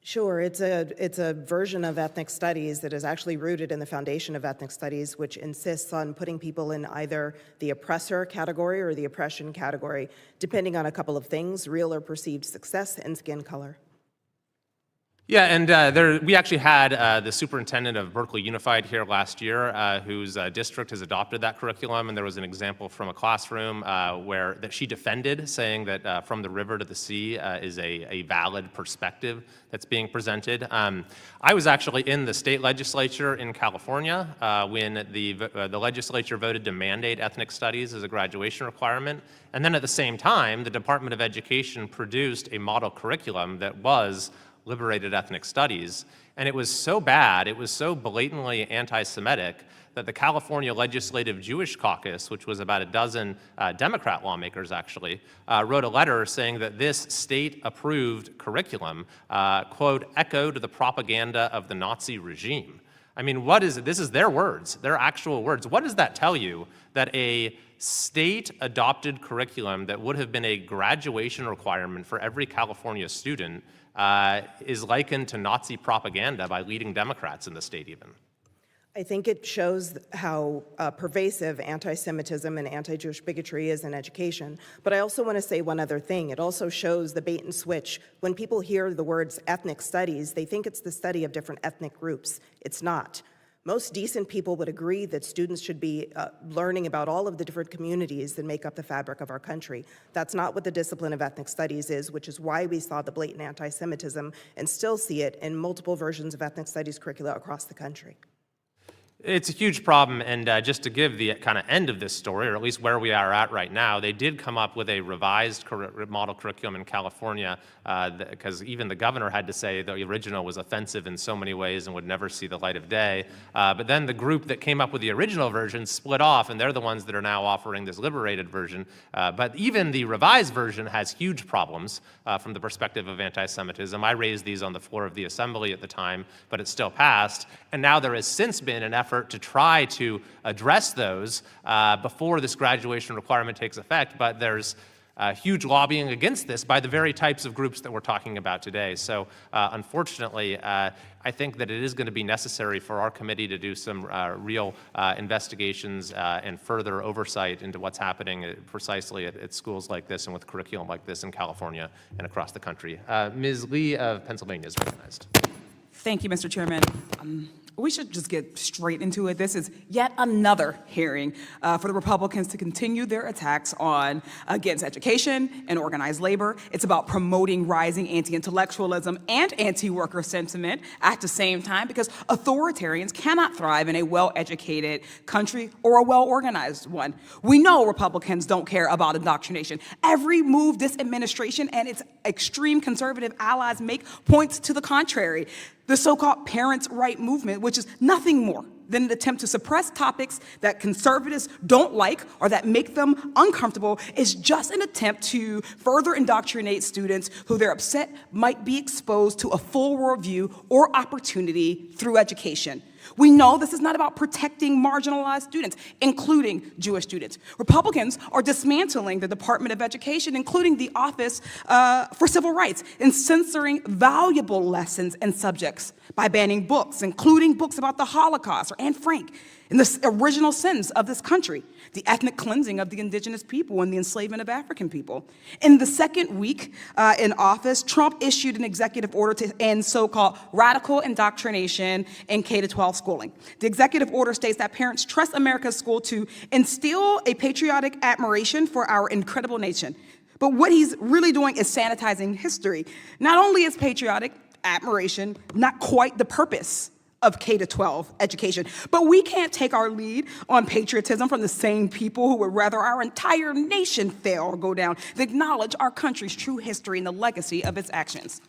Sure, it's a version of ethnic studies that is actually rooted in the foundation of ethnic studies, which insists on putting people in either the oppressor category or the oppression category, depending on a couple of things: real or perceived success and skin color. Yeah, and we actually had the superintendent of Berkeley Unified here last year, whose district has adopted that curriculum, and there was an example from a classroom that she defended, saying that from the river to the sea is a valid perspective that's being presented. I was actually in the state legislature in California when the legislature voted to mandate ethnic studies as a graduation requirement, and then at the same time, the Department of Education produced a model curriculum that was liberated ethnic studies, and it was so bad, it was so blatantly anti-Semitic that the California Legislative Jewish Caucus, which was about a dozen Democrat lawmakers actually, wrote a letter saying that this state-approved curriculum, quote, echoed the propaganda of the Nazi regime. I mean, what is it? This is their words, their actual words. What does that tell you, that a state-adopted curriculum that would have been a graduation requirement for every California student is likened to Nazi propaganda by leading Democrats in the state even? I think it shows how pervasive anti-Semitism and anti-Jewish bigotry is in education. But I also want to say one other thing. It also shows the bait and switch. When people hear the words ethnic studies, they think it's the study of different ethnic groups. It's not. Most decent people would agree that students should be learning about all of the different communities that make up the fabric of our country. That's not what the discipline of ethnic studies is, which is why we saw the blatant anti-Semitism and still see it in multiple versions of ethnic studies curricula across the country. It's a huge problem, and just to give the kind of end of this story, or at least where we are at right now, they did come up with a revised model curriculum in California, because even the governor had to say the original was offensive in so many ways and would never see the light of day. But then the group that came up with the original version split off, and they're the ones that are now offering this liberated version. But even the revised version has huge problems from the perspective of anti-Semitism. I raised these on the floor of the assembly at the time, but it still passed. And now there has since been an effort to try to address those before this graduation requirement takes effect, but there's huge lobbying against this by the very types of groups that we're talking about today. So unfortunately, I think that it is going to be necessary for our committee to do some real investigations and further oversight into what's happening precisely at schools like this and with curriculum like this in California and across the country. Ms. Lee of Pennsylvania is recognized. Thank you, Mr. Chairman. We should just get straight into it. This is yet another hearing for the Republicans to continue their attacks against education and organized labor. It's about promoting rising anti-intellectualism and anti-worker sentiment at the same time, because authoritarians cannot thrive in a well-educated country or a well-organized one. We know Republicans don't care about indoctrination. Every move this administration and its extreme conservative allies make points to the contrary. The so-called parents' right movement, which is nothing more than an attempt to suppress topics that conservatives don't like or that make them uncomfortable, is just an attempt to further indoctrinate students who they're upset might be exposed to a full worldview or opportunity through education. We know this is not about protecting marginalized students, including Jewish students. Republicans are dismantling the Department of Education, including the Office for Civil Rights, and censoring valuable lessons and subjects by banning books, including books about the Holocaust or Anne Frank and the original sins of this country, the ethnic cleansing of the indigenous people and the enslavement of African people. In the second week in office, Trump issued an executive order to end so-called radical indoctrination in K-12 schooling. The executive order states that parents trust America's school to instill a patriotic admiration for our incredible nation. But what he's really doing is sanitizing history. Not only is patriotic admiration not quite the purpose of K-12 education, but we can't take our lead on patriotism from the same people who would rather our entire nation fail or go down than acknowledge our country's true history and the legacy of its actions.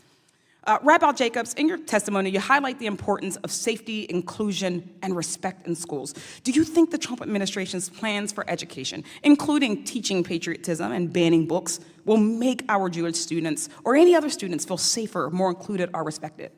Rabbi Jacobs, in your testimony, you highlight the importance of safety, inclusion, and respect in schools. Do you think the Trump administration's plans for education, including teaching patriotism and banning books, will make our Jewish students or any other students feel safer, more included, or respected?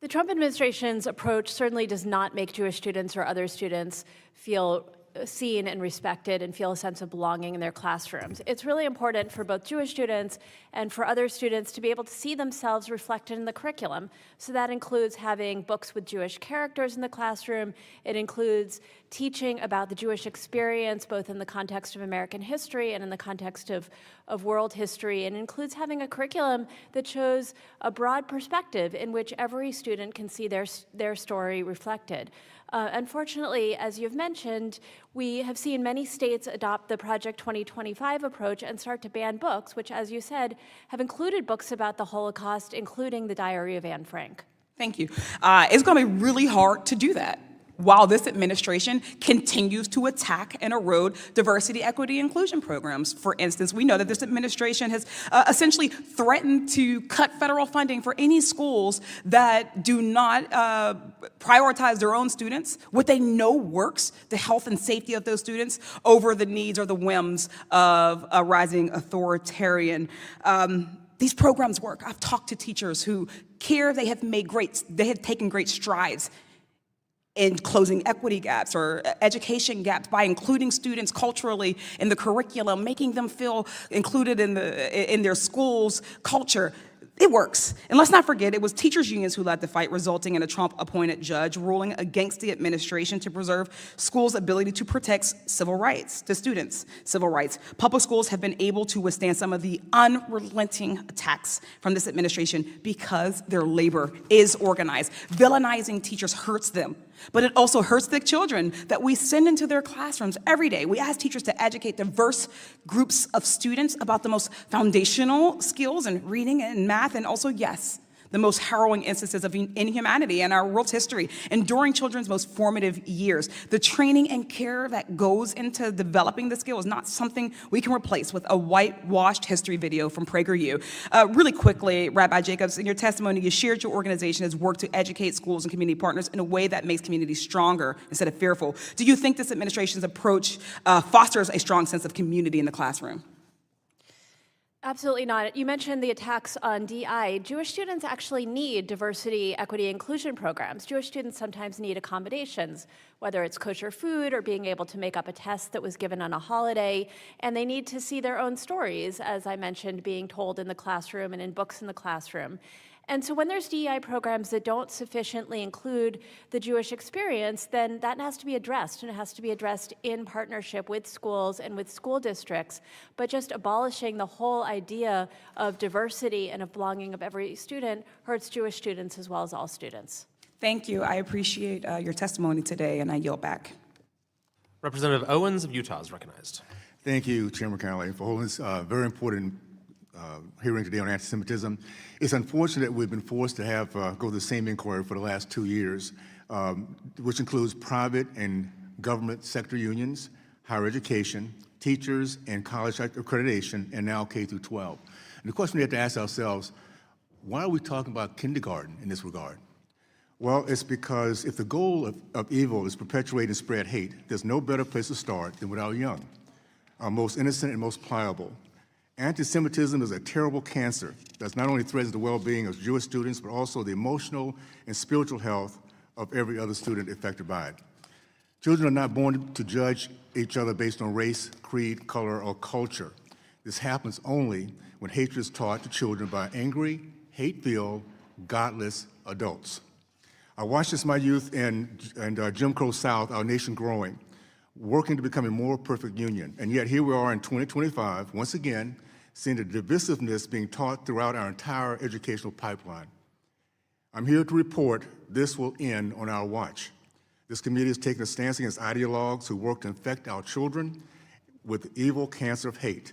The Trump administration's approach certainly does not make Jewish students or other students feel seen and respected and feel a sense of belonging in their classrooms. It's really important for both Jewish students and for other students to be able to see themselves reflected in the curriculum. So that includes having books with Jewish characters in the classroom. It includes teaching about the Jewish experience, both in the context of American history and in the context of world history. And it includes having a curriculum that shows a broad perspective in which every student can see their story reflected. Unfortunately, as you've mentioned, we have seen many states adopt the Project 2025 approach and start to ban books, which, as you said, have included books about the Holocaust, including the Diary of Anne Frank. Thank you. It's going to be really hard to do that while this administration continues to attack and erode diversity, equity, inclusion programs. For instance, we know that this administration has essentially threatened to cut federal funding for any schools that do not prioritize their own students, what they know works, the health and safety of those students, over the needs or the whims of a rising authoritarian. These programs work. I've talked to teachers who care. They have taken great strides in closing equity gaps or education gaps by including students culturally in the curriculum, making them feel included in their school's culture. It works. And let's not forget, it was teachers' unions who led the fight, resulting in a Trump-appointed judge ruling against the administration to preserve schools' ability to protect civil rights, to students' civil rights. Public schools have been able to withstand some of the unrelenting attacks from this administration because their labor is organized. Villainizing teachers hurts them, but it also hurts the children that we send into their classrooms every day. We ask teachers to educate diverse groups of students about the most foundational skills in reading and math, and also, yes, the most harrowing instances of inhumanity in our world's history, and during children's most formative years. The training and care that goes into developing the skill is not something we can replace with a whitewashed history video from PragerU. Really quickly, Rabbi Jacobs, in your testimony, you shared your organization has worked to educate schools and community partners in a way that makes communities stronger instead of fearful. Do you think this administration's approach fosters a strong sense of community in the classroom? Absolutely not. You mentioned the attacks on DI. Jewish students actually need diversity, equity, inclusion programs. Jewish students sometimes need accommodations, whether it's kosher food or being able to make up a test that was given on a holiday, and they need to see their own stories, as I mentioned, being told in the classroom and in books in the classroom. And so when there's DEI programs that don't sufficiently include the Jewish experience, then that has to be addressed, and it has to be addressed in partnership with schools and with school districts. But just abolishing the whole idea of diversity and of belonging of every student hurts Jewish students as well as all students. Thank you. I appreciate your testimony today, and I yield back. Representative Owens of Utah is recognized. Thank you, Chairman Connolly, for holding this very important hearing today on anti-Semitism. It's unfortunate we've been forced to have go through the same inquiry for the last 2 years, which includes private and government sector unions, higher education, teachers, and college accreditation, and now K through 12. And the question we have to ask ourselves, why are we talking about kindergarten in this regard? Well, it's because if the goal of evil is to perpetuate and spread hate, there's no better place to start than with our young, our most innocent and most pliable. Anti-Semitism is a terrible cancer that not only threatens the well-being of Jewish students, but also the emotional and spiritual health of every other student affected by it. Children are not born to judge each other based on race, creed, color, or culture. This happens only when hatred is taught to children by angry, hate-filled, godless adults. I watched as my youth in Jim Crow South, our nation growing, working to become a more perfect union. And yet here we are in 2025, once again, seeing the divisiveness being taught throughout our entire educational pipeline. I'm here to report this will end on our watch. This committee is taking a stance against ideologues who work to infect our children with the evil cancer of hate.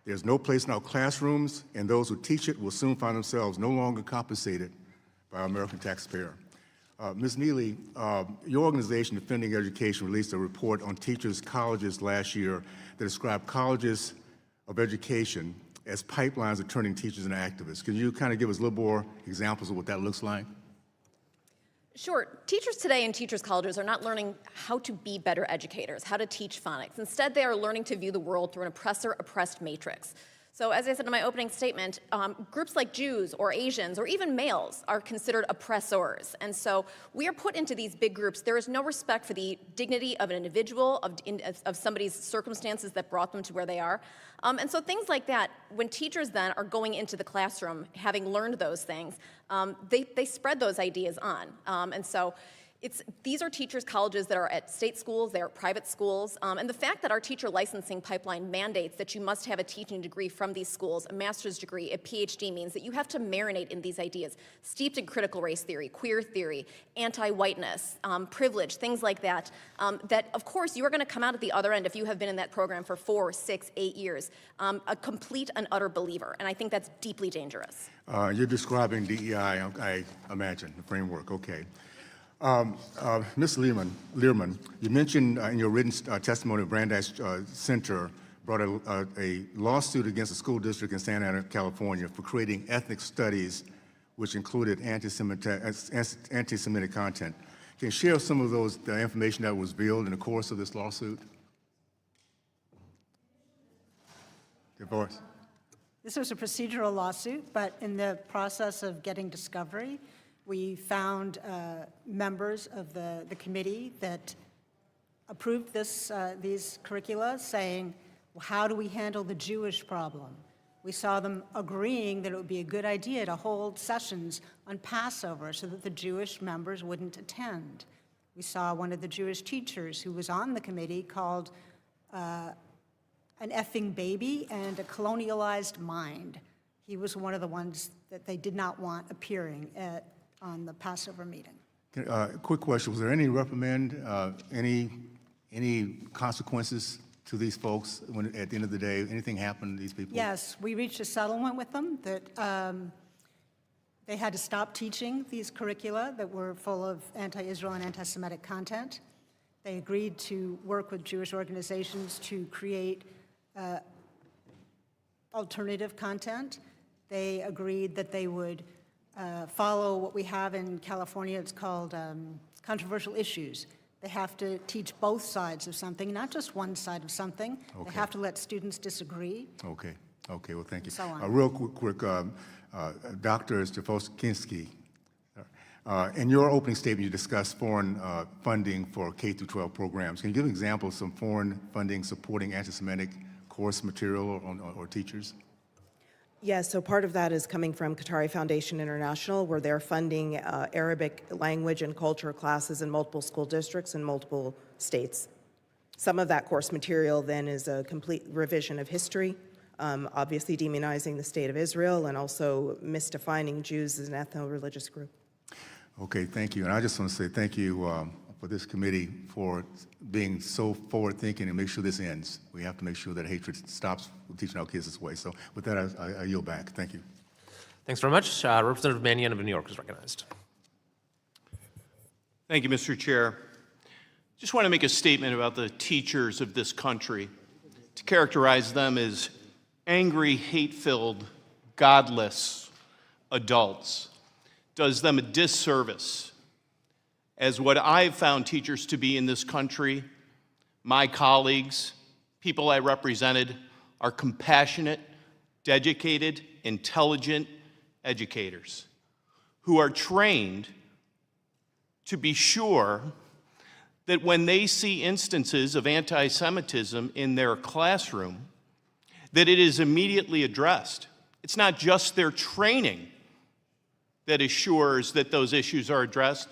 There's no place in our classrooms, and those who teach it will soon find themselves no longer compensated by our American taxpayer. Ms. Neely, your organization, Defending Education, released a report on teachers' colleges last year that described colleges of education as pipelines of turning teachers into activists. Can you kind of give us a little more examples of what that looks like? Sure. Teachers today in teachers' colleges are not learning how to be better educators, how to teach phonics. Instead, they are learning to view the world through an oppressor-oppressed matrix. So as I said in my opening statement, groups like Jews or Asians or even males are considered oppressors. And so we are put into these big groups. There is no respect for the dignity of an individual, of somebody's circumstances that brought them to where they are. And so things like that, when teachers then are going into the classroom, having learned those things, they spread those ideas on. And so these are teachers' colleges that are at state schools, they're at private schools, and the fact that our teacher licensing pipeline mandates that you must have a teaching degree from these schools, a master's degree, a PhD, means that you have to marinate in these ideas, steeped in critical race theory, queer theory, anti-whiteness, privilege, things like that, that of course you are going to come out at the other end if you have been in that program for 4, 6, 8 years, a complete and utter believer, and I think that's deeply dangerous. You're describing DEI, I imagine, the framework, okay. Ms. Learman, you mentioned in your written testimony, Brandeis Center brought a lawsuit against a school district in Santa Ana, California for creating ethnic studies which included anti-Semitic content. Can you share some of the information that was revealed in the course of this lawsuit? DeVos. This was a procedural lawsuit, but in the process of getting discovery, we found members of the committee that approved these curricula saying, well, how do we handle the Jewish problem? We saw them agreeing that it would be a good idea to hold sessions on Passover so that the Jewish members wouldn't attend. We saw one of the Jewish teachers who was on the committee called an effing baby and a colonialized mind. He was one of the ones that they did not want appearing on the Passover meeting. Quick question, was there any reprimand, any consequences to these folks when at the end of the day, anything happened to these people? Yes, we reached a settlement with them that they had to stop teaching these curricula that were full of anti-Israel and anti-Semitic content. They agreed to work with Jewish organizations to create alternative content. They agreed that they would follow what we have in California. It's called controversial issues. They have to teach both sides of something, not just one side of something. Okay. They have to let students disagree. Okay. Okay, well, thank you. So on. Real quick, Dr. Stefanski, in your opening statement, you discussed foreign funding for K-12 programs. Can you give an example of some foreign funding supporting anti-Semitic course material or teachers? Yes, so part of that is coming from Qatari Foundation International, where they're funding Arabic language and culture classes in multiple school districts in multiple states. Some of that course material then is a complete revision of history, obviously demonizing the state of Israel and also misdefining Jews as an ethno-religious group. Okay, thank you. And I just want to say thank you for this committee for being so forward-thinking and make sure this ends. We have to make sure that hatred stops from teaching our kids this way. So with that, I yield back. Thank you. Thanks very much. Representative Mannion of New York is recognized. Thank you, Mr. Chair. Just want to make a statement about the teachers of this country. To characterize them as angry, hate-filled, godless adults does them a disservice. As what I've found teachers to be in this country, my colleagues, people I represented, are compassionate, dedicated, intelligent educators who are trained to be sure that when they see instances of anti-Semitism in their classroom, that it is immediately addressed. It's not just their training that assures that those issues are addressed.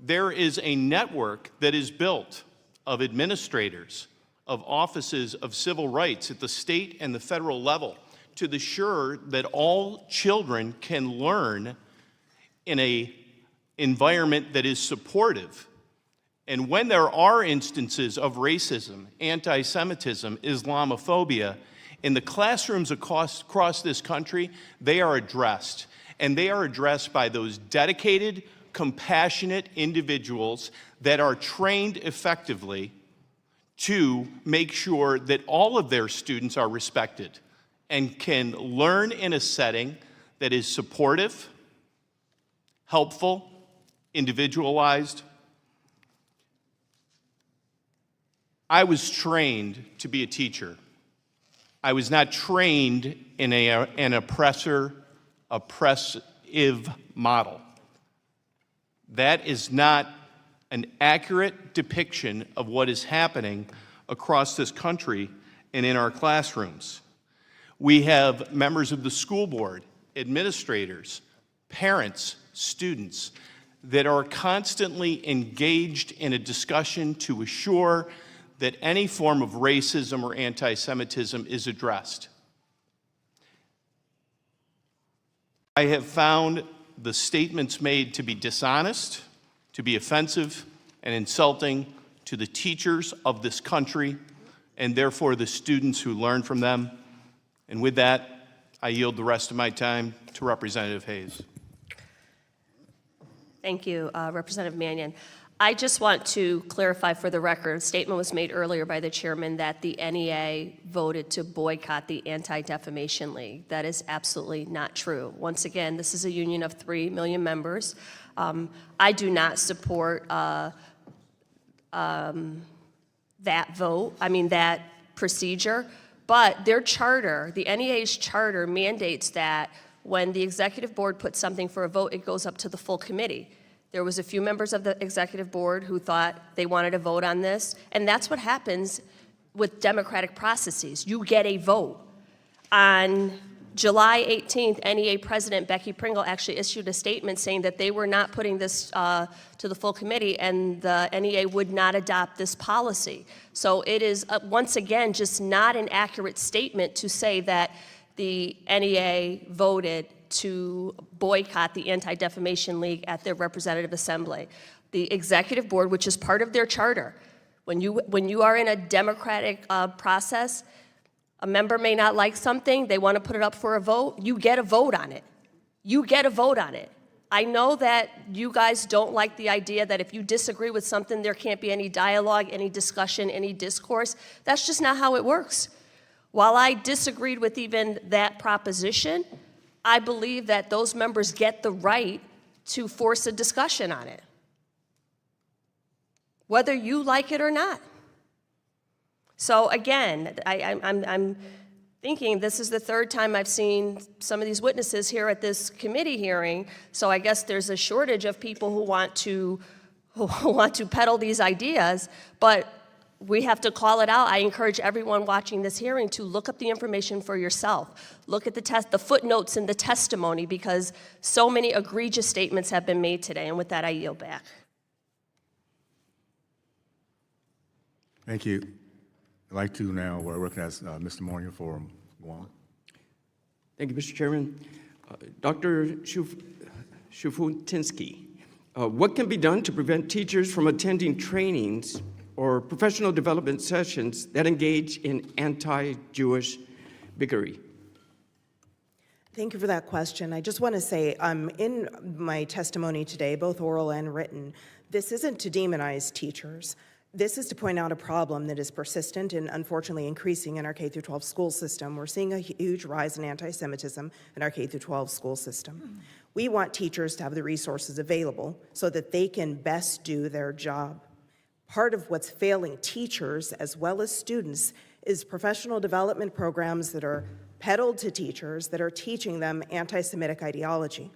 There is a network that is built of administrators, of offices of civil rights at the state and the federal level to ensure that all children can learn in an environment that is supportive. And when there are instances of racism, anti-Semitism, Islamophobia, in the classrooms across this country, they are addressed. And they are addressed by those dedicated, compassionate individuals that are trained effectively to make sure that all of their students are respected and can learn in a setting that is supportive, helpful, individualized. I was trained to be a teacher. I was not trained in an oppressive model. That is not an accurate depiction of what is happening across this country and in our classrooms. We have members of the school board, administrators, parents, students that are constantly engaged in a discussion to assure that any form of racism or anti-Semitism is addressed. I have found the statements made to be dishonest, to be offensive and insulting to the teachers of this country, and therefore the students who learn from them. And with that, I yield the rest of my time to Representative Hayes. Thank you, Representative Mannion. I just want to clarify for the record, a statement was made earlier by the chairman that the NEA voted to boycott the Anti-Defamation League. That is absolutely not true. Once again, this is a union of 3 million members. I do not support that vote, that procedure, but their charter, the NEA's charter mandates that when the executive board puts something for a vote, it goes up to the full committee. There was a few members of the executive board who thought they wanted to vote on this, and that's what happens with democratic processes. You get a vote. On July 18th, NEA President Becky Pringle actually issued a statement saying that they were not putting this to the full committee, and the NEA would not adopt this policy. So it is, once again, just not an accurate statement to say that the NEA voted to boycott the Anti-Defamation League at their representative assembly. The executive board, which is part of their charter, when you are in a democratic process, a member may not like something, they want to put it up for a vote, you get a vote on it. You get a vote on it. I know that you guys don't like the idea that if you disagree with something, there can't be any dialogue, any discussion, any discourse. That's just not how it works. While I disagreed with even that proposition, I believe that those members get the right to force a discussion on it, whether you like it or not. So again, thinking this is the third time I've seen some of these witnesses here at this committee hearing, so I guess there's a shortage of people who want to peddle these ideas, but we have to call it out. I encourage everyone watching this hearing to look up the information for yourself. Look at the footnotes in the testimony, because so many egregious statements have been made today. And with that, I yield back. Thank you. I'd like to now recognize Mr. Mournier for Guam. Thank you, Mr. Chairman. Dr. Shufutinsky, what can be done to prevent teachers from attending trainings or professional development sessions that engage in anti-Jewish bigotry? Thank you for that question. I just want to say, in my testimony today, both oral and written, this isn't to demonize teachers. This is to point out a problem that is persistent and unfortunately increasing in our K-12 school system. We're seeing a huge rise in anti-Semitism in our K-12 school system. We want teachers to have the resources available so that they can best do their job. Part of what's failing teachers as well as students is professional development programs that are peddled to teachers that are teaching them anti-Semitic ideology.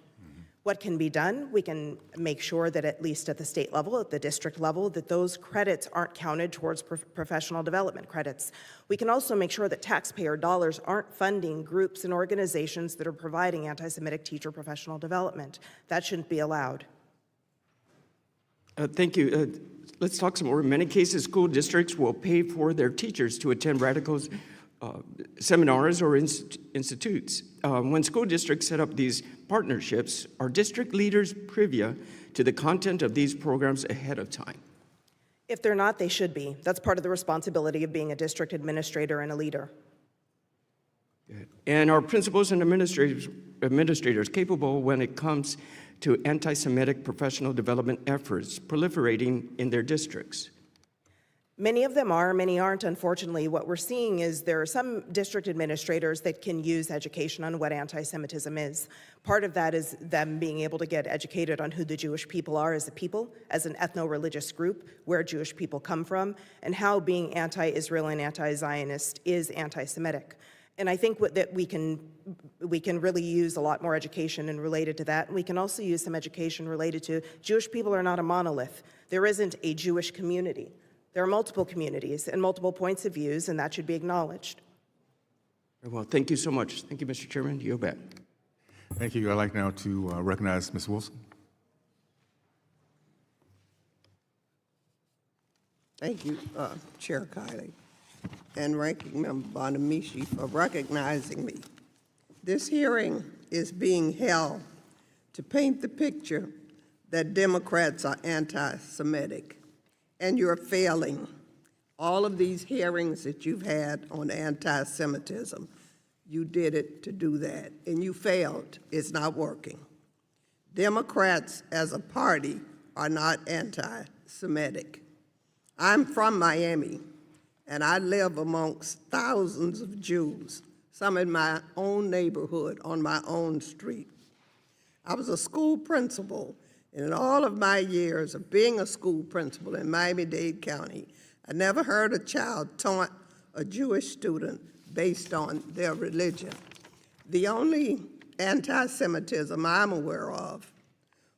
What can be done? We can make sure that at least at the state level, at the district level, that those credits aren't counted towards professional development credits. We can also make sure that taxpayer dollars aren't funding groups and organizations that are providing anti-Semitic teacher professional development. That shouldn't be allowed. Thank you. Let's talk some more. In many cases, school districts will pay for their teachers to attend radical seminars or institutes. When school districts set up these partnerships, are district leaders privy to the content of these programs ahead of time? If they're not, they should be. That's part of the responsibility of being a district administrator and a leader. And are principals and administrators capable when it comes to anti-Semitic professional development efforts proliferating in their districts? Many of them are, many aren't. Unfortunately, what we're seeing is there are some district administrators that can use education on what anti-Semitism is. Part of that is them being able to get educated on who the Jewish people are as a people, as an ethno-religious group, where Jewish people come from, and how being anti-Israel and anti-Zionist is anti-Semitic. And I think that we can really use a lot more education and related to that. And we can also use some education related to Jewish people are not a monolith. There isn't a Jewish community. There are multiple communities and multiple points of views, and that should be acknowledged. Very well, thank you so much. Thank you, Mr. Chairman. Yield back. Thank you. I'd like now to recognize Ms. Wilson. Thank you, Chair Kiley and Ranking Member Bonamici for recognizing me. This hearing is being held to paint the picture that Democrats are anti-Semitic, and you're failing. All of these hearings that you've had on anti-Semitism, you did it to do that, and you failed. It's not working. Democrats as a party are not anti-Semitic. I'm from Miami, and I live amongst thousands of Jews, some in my own neighborhood, on my own street. I was a school principal, and in all of my years of being a school principal in Miami-Dade County, I never heard a child taunt a Jewish student based on their religion. The only anti-Semitism I'm aware of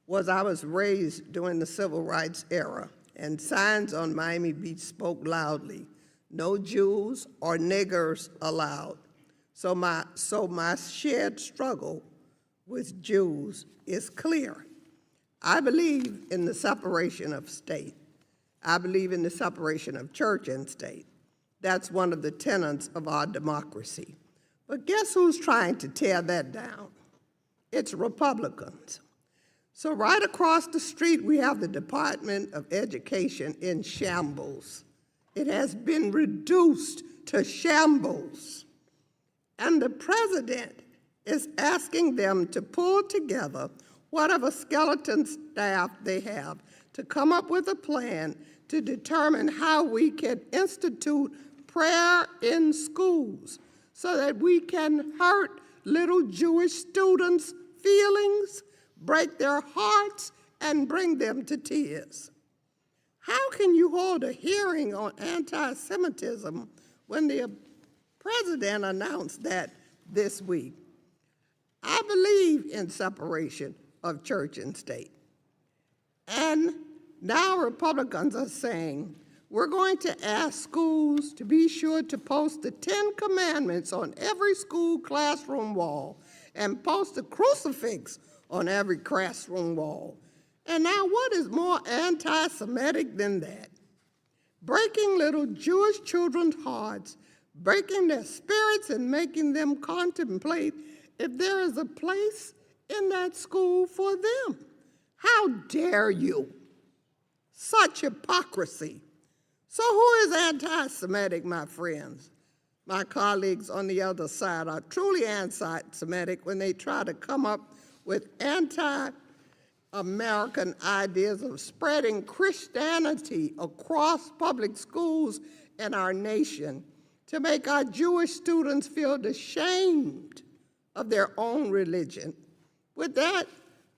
was I was raised during the Civil Rights era, and signs on Miami Beach spoke loudly, "No Jews or niggers allowed." So my shared struggle with Jews is clear. I believe in the separation of state. I believe in the separation of church and state. That's one of the tenets of our democracy. But guess who's trying to tear that down? It's Republicans. So right across the street, we have the Department of Education in shambles. It has been reduced to shambles. And the president is asking them to pull together whatever skeleton staff they have to come up with a plan to determine how we can institute prayer in schools so that we can hurt little Jewish students' feelings, break their hearts, and bring them to tears. How can you hold a hearing on anti-Semitism when the president announced that this week. I believe in separation of church and state. And now Republicans are saying, we're going to ask schools to be sure to post the 10 Commandments on every school classroom wall and post a crucifix on every classroom wall. And now what is more anti-Semitic than that? Breaking little Jewish children's hearts, breaking their spirits and making them contemplate if there is a place in that school for them. How dare you? Such hypocrisy. So who is anti-Semitic, my friends? My colleagues on the other side are truly anti-Semitic when they try to come up with anti-American ideas of spreading Christianity across public schools in our nation to make our Jewish students feel ashamed of their own religion. With that,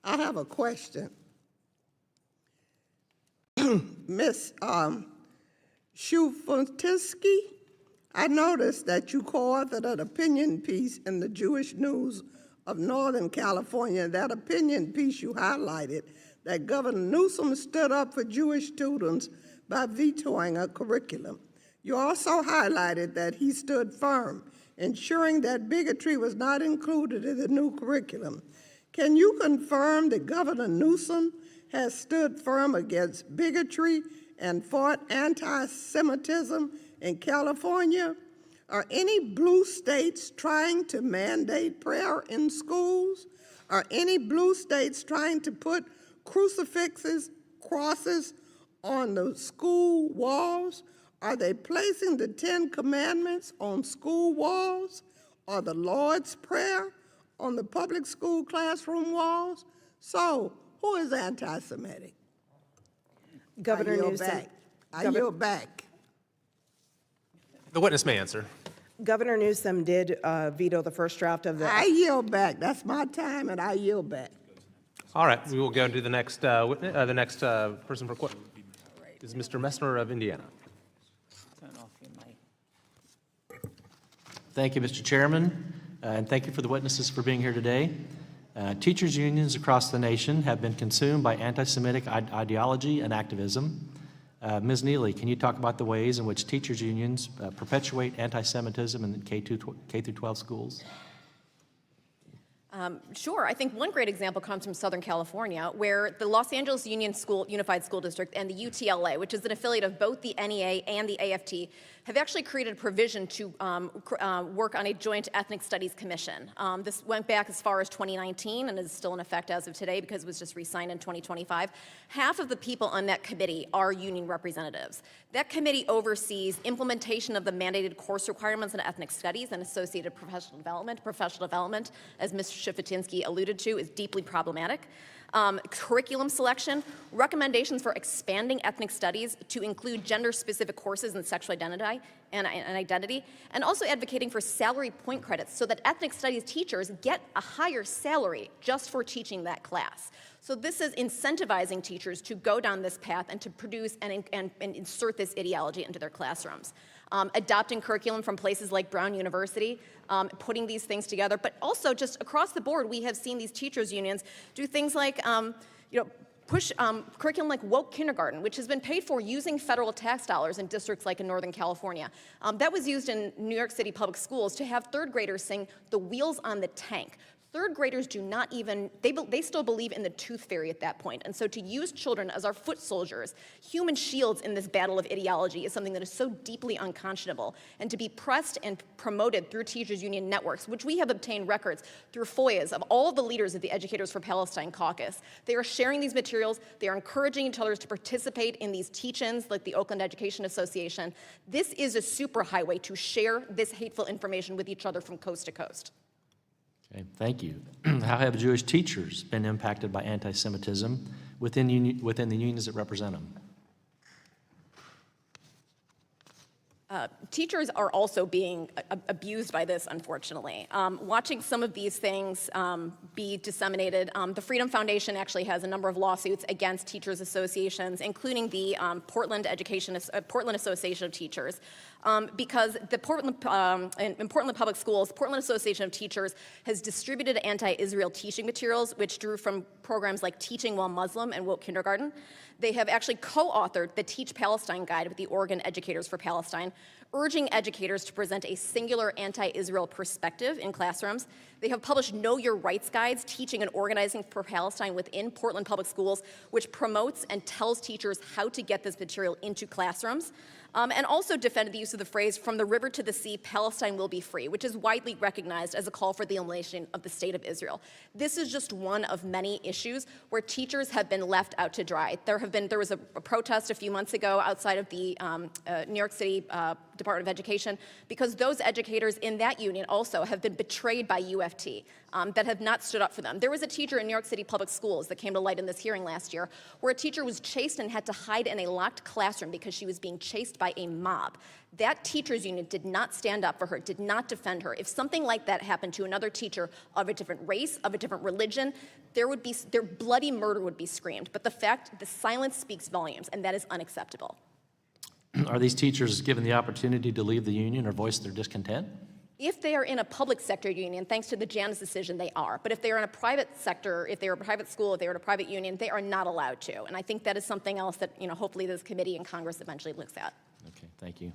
I have a question. Ms. Shufantisky, I noticed that you co-authored an opinion piece in the Jewish News of Northern California. That opinion piece you highlighted that Governor Newsom stood up for Jewish students by vetoing a curriculum. You also highlighted that he stood firm, ensuring that bigotry was not included in the new curriculum. Can you confirm that Governor Newsom has stood firm against bigotry and fought anti-Semitism in California? Are any blue states trying to mandate prayer in schools? Are any blue states trying to put crucifixes, crosses on the school walls? Are they placing the 10 Commandments on school walls or the Lord's Prayer on the public school classroom walls? So, who is anti-Semitic? Governor Newsom. I yield back. The witness may answer. Governor Newsom did veto the first draft of the... I yield back. That's my time, and I yield back. All right, we will go to the next person for question. Is Mr. Messner of Indiana. Thank you, Mr. Chairman, and thank you for the witnesses for being here today. Teachers' unions across the nation have been consumed by anti-Semitic ideology and activism. Ms. Neely, can you talk about the ways in which teachers' unions perpetuate anti-Semitism in K-12 schools? Sure. I think one great example comes from Southern California, where the Los Angeles Unified School District and the UTLA, which is an affiliate of both the NEA and the AFT, have actually created a provision to work on a joint ethnic studies commission. This went back as far as 2019 and is still in effect as of today because it was just re-signed in 2025. Half of the people on that committee are union representatives. That committee oversees implementation of the mandated course requirements in ethnic studies and associated professional development. Professional development, as Ms. Shifatinsky alluded to, is deeply problematic. Curriculum selection, recommendations for expanding ethnic studies to include gender-specific courses in sexual identity and also advocating for salary point credits so that ethnic studies teachers get a higher salary just for teaching that class. So this is incentivizing teachers to go down this path and to produce and insert this ideology into their classrooms. Adopting curriculum from places like Brown University, putting these things together, but also just across the board, we have seen these teachers' unions do things like, push curriculum like woke kindergarten, which has been paid for using federal tax dollars in districts like in Northern California. That was used in New York City public schools to have third graders sing "The Wheels on the Tank." Third graders do not even, they still believe in the tooth fairy at that point. And so to use children as our foot soldiers, human shields in this battle of ideology is something that is so deeply unconscionable. And to be pressed and promoted through teachers union networks, which we have obtained records through FOIAs of all of the leaders of the Educators for Palestine caucus. They are sharing these materials. They are encouraging each other to participate in these teach-ins like the Oakland Education Association. This is a superhighway to share this hateful information with each other from coast to coast. Okay, thank you. How have Jewish teachers been impacted by anti-Semitism within the unions that represent them? Teachers are also being abused by this, unfortunately. Watching some of these things be disseminated, the Freedom Foundation actually has a number of lawsuits against teachers' associations, including the Portland Association of Teachers. because the in Portland Public Schools, Portland Association of Teachers has distributed anti-Israel teaching materials, which drew from programs like Teaching While Muslim and Woke Kindergarten. They have actually co-authored the Teach Palestine Guide with the Oregon Educators for Palestine, urging educators to present a singular anti-Israel perspective in classrooms. They have published Know Your Rights guides, teaching and organizing for Palestine within Portland Public Schools, which promotes and tells teachers how to get this material into classrooms. And also defended the use of the phrase, from the river to the sea, Palestine will be free, which is widely recognized as a call for the elimination of the state of Israel. This is just one of many issues where teachers have been left out to dry. There was a protest a few months ago outside of the New York City Department of Education because those educators in that union also have been betrayed by UFT that have not stood up for them. There was a teacher in New York City Public Schools that came to light in this hearing last year where a teacher was chased and had to hide in a locked classroom because she was being chased by a mob. That teachers union did not stand up for her, did not defend her. If something like that happened to another teacher of a different race, of a different religion, their bloody murder would be screamed. But the silence speaks volumes, and that is unacceptable. Are these teachers given the opportunity to leave the union or voice their discontent? If they are in a public sector union, thanks to the Janus decision, they are. But if they are in a private sector, if they are a private school, if they are in a private union, they are not allowed to. And I think that is something else that, hopefully this committee and Congress eventually looks at. Okay, thank you.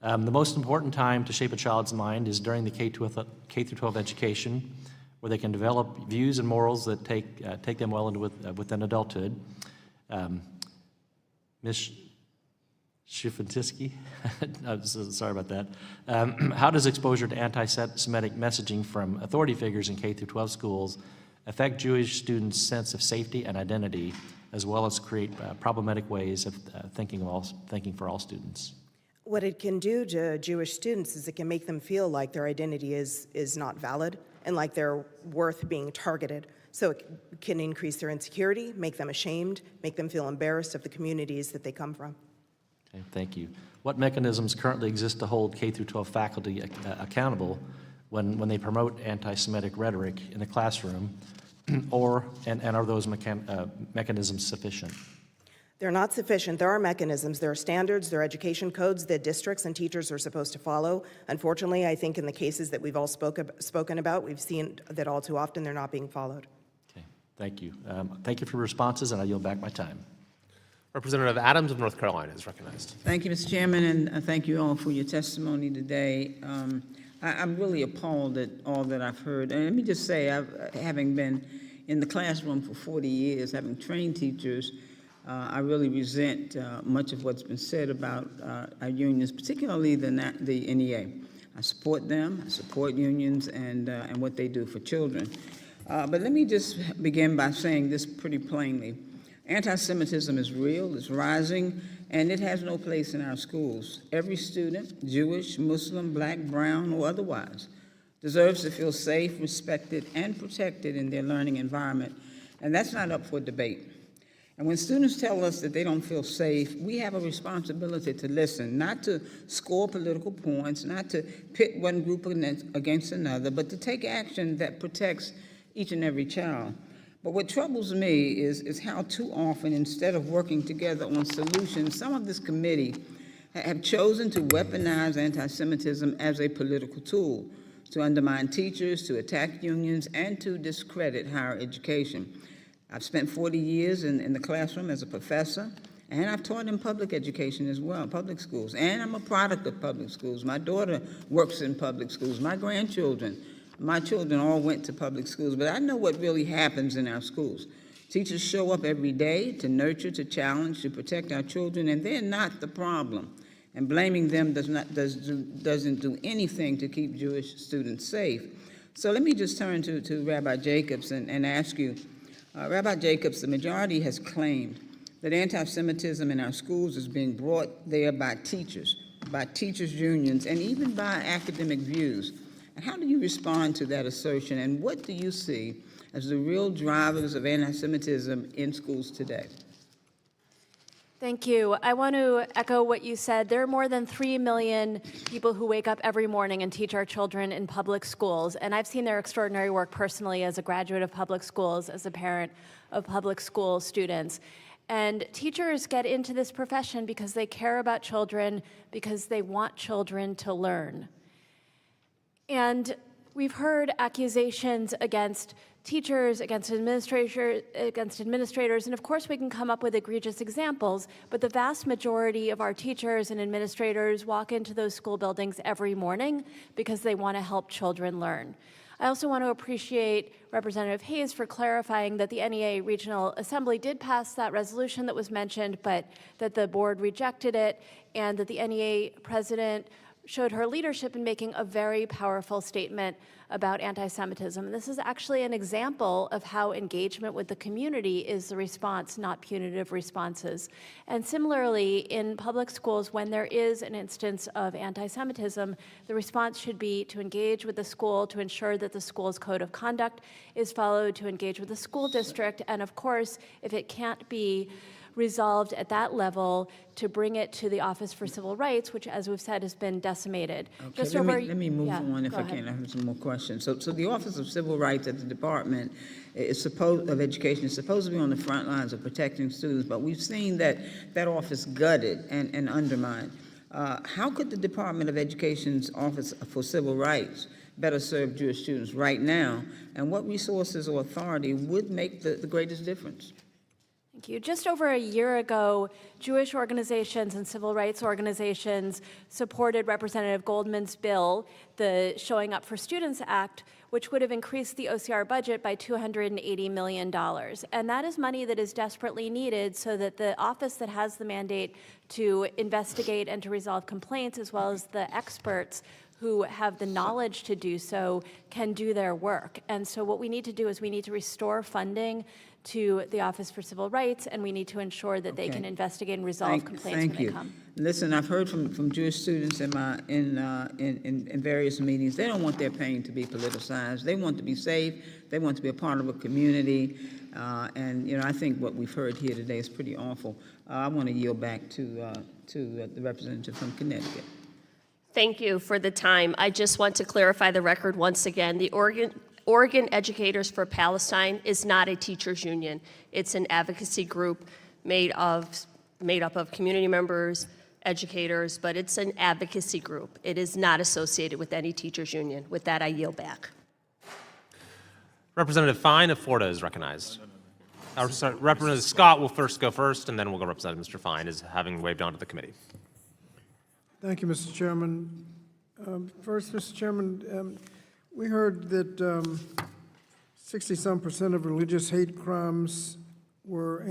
The most important time to shape a child's mind is during the K-12 education, where they can develop views and morals that take them well into within adulthood. Ms. Shifantiski, I'm sorry about that. How does exposure to anti-Semitic messaging from authority figures in K-12 schools affect Jewish students' sense of safety and identity, as well as create problematic ways of thinking for all students? What it can do to Jewish students is it can make them feel like their identity is not valid and like they're worth being targeted. So it can increase their insecurity, make them ashamed, make them feel embarrassed of the communities that they come from. Okay, thank you. What mechanisms currently exist to hold K-12 faculty accountable when they promote anti-Semitic rhetoric in the classroom, and are those mechanisms sufficient? They're not sufficient. There are mechanisms. There are standards, there are education codes that districts and teachers are supposed to follow. Unfortunately, I think in the cases that we've all spoken about, we've seen that all too often they're not being followed. Okay, thank you. Thank you for your responses, and I yield back my time. Representative Adams of North Carolina is recognized. Thank you, Mr. Chairman, and thank you all for your testimony today. I'm really appalled at all that I've heard. And let me just say, having been in the classroom for 40 years, having trained teachers, I really resent much of what's been said about our unions, particularly the NEA. I support them, I support unions and what they do for children. But let me just begin by saying this pretty plainly. Anti-Semitism is real, it's rising, and it has no place in our schools. Every student, Jewish, Muslim, Black, brown, or otherwise, deserves to feel safe, respected, and protected in their learning environment, and that's not up for debate. And when students tell us that they don't feel safe, we have a responsibility to listen, not to score political points, not to pit one group against another, but to take action that protects each and every child. But what troubles me is how too often, instead of working together on solutions, some of this committee have chosen to weaponize anti-Semitism as a political tool to undermine teachers, to attack unions, and to discredit higher education. I've spent 40 years in the classroom as a professor, and I've taught in public education as well, public schools, and I'm a product of public schools. My daughter works in public schools. My grandchildren, my children all went to public schools, but I know what really happens in our schools. Teachers show up every day to nurture, to challenge, to protect our children, and they're not the problem. And blaming them doesn't do anything to keep Jewish students safe. So let me just turn to Rabbi Jacobs and ask you, Rabbi Jacobs, the majority has claimed that anti-Semitism in our schools is being brought there by teachers unions, and even by academic views. And how do you respond to that assertion, and what do you see as the real drivers of anti-Semitism in schools today? Thank you. I want to echo what you said. There are more than 3 million people who wake up every morning and teach our children in public schools, and I've seen their extraordinary work personally as a graduate of public schools, as a parent of public school students. And teachers get into this profession because they care about children, because they want children to learn. And we've heard accusations against teachers, against administrators, and of course we can come up with egregious examples, but the vast majority of our teachers and administrators walk into those school buildings every morning because they want to help children learn. I also want to appreciate Representative Hayes for clarifying that the NEA Regional Assembly did pass that resolution that was mentioned, but that the board rejected it, and that the NEA president showed her leadership in making a very powerful statement about anti-Semitism. And this is actually an example of how engagement with the community is the response, not punitive responses. And similarly, in public schools, when there is an instance of anti-Semitism, the response should be to engage with the school, to ensure that the school's code of conduct is followed, to engage with the school district, and of course, if it can't be resolved at that level, to bring it to the Office for Civil Rights, which, as we've said, has been decimated. Okay, let me move on if I can. I have some more questions. So the Office of Civil Rights at the Department of Education is supposed to be on the front lines of protecting students, but we've seen that office gutted and undermined. How could the Department of Education's Office for Civil Rights better serve Jewish students right now, and what resources or authority would make the greatest difference? Thank you. Just over a year ago, Jewish organizations and civil rights organizations supported Representative Goldman's bill, the Showing Up for Students Act, which would have increased the OCR budget by $280 million. And that is money that is desperately needed so that the office that has the mandate to investigate and to resolve complaints, as well as the experts who have the knowledge to do so, can do their work. And so what we need to do is we need to restore funding to the Office for Civil Rights, and we need to ensure that they can investigate and resolve complaints when they come. Listen, I've heard from Jewish students in various meetings. They don't want their pain to be politicized. They want to be safe. They want to be a part of a community. And I think what we've heard here today is pretty awful. I want to yield back to the representative from Connecticut. Thank you for the time. I just want to clarify the record once again. The Oregon Educators for Palestine is not a teachers union. It's an advocacy group made up of community members, educators, but it's an advocacy group. It is not associated with any teachers union. With that, I yield back. Representative Fine of Florida is recognized. Representative Scott will go first, and then we'll go Representative Mr. Fine, as having waved on to the committee. Thank you, Mr. Chairman. First, Mr. Chairman, we heard that 60-some% of religious hate crimes were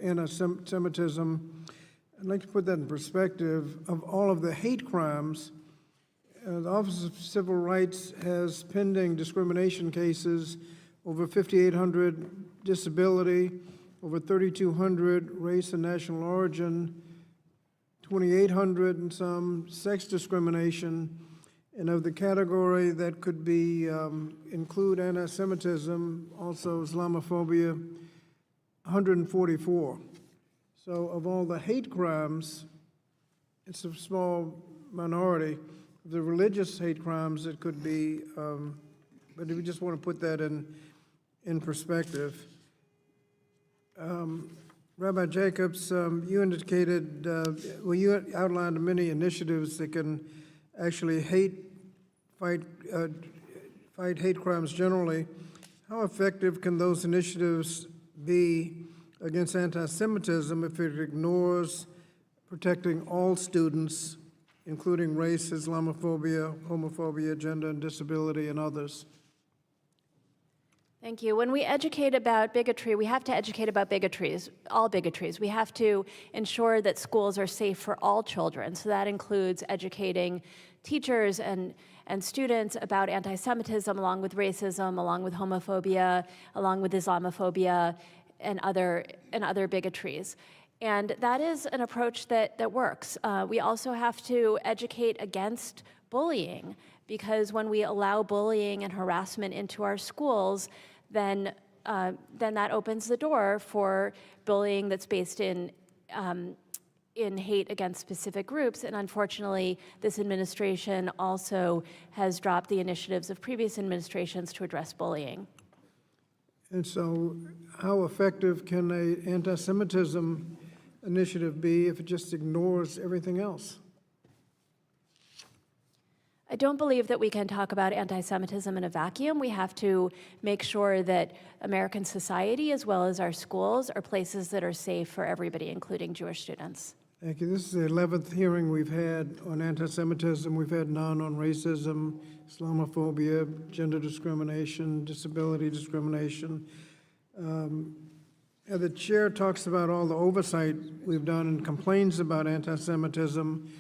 anti-Semitism. I'd like to put that in perspective. Of all of the hate crimes, the Office of Civil Rights has pending discrimination cases, over 5,800 disability, over 3,200 race and national origin, 2,800 and some sex discrimination, and of the category that could be include anti-Semitism, also Islamophobia, 144. So of all the hate crimes, it's a small minority. The religious hate crimes, it could be, but we just want to put that in perspective. Rabbi Jacobs, you indicated, you outlined many initiatives that can actually fight hate crimes generally. How effective can those initiatives be against anti-Semitism if it ignores protecting all students, including race, Islamophobia, homophobia, gender and disability, and others? Thank you. When we educate about bigotry, we have to educate about bigotries, all bigotries. We have to ensure that schools are safe for all children. So that includes educating teachers and students about anti-Semitism, along with racism, along with homophobia, along with Islamophobia, and other bigotries. And that is an approach that works. We also have to educate against bullying, because when we allow bullying and harassment into our schools, then that opens the door for bullying that's based in hate against specific groups. And unfortunately, this administration also has dropped the initiatives of previous administrations to address bullying. And so how effective can an anti-Semitism initiative be if it just ignores everything else? I don't believe that we can talk about anti-Semitism in a vacuum. We have to make sure that American society, as well as our schools, are places that are safe for everybody, including Jewish students. Thank you. This is the 11th hearing we've had on anti-Semitism. We've had none on racism, Islamophobia, gender discrimination, disability discrimination. And the chair talks about all the oversight we've done and complains about anti-Semitism.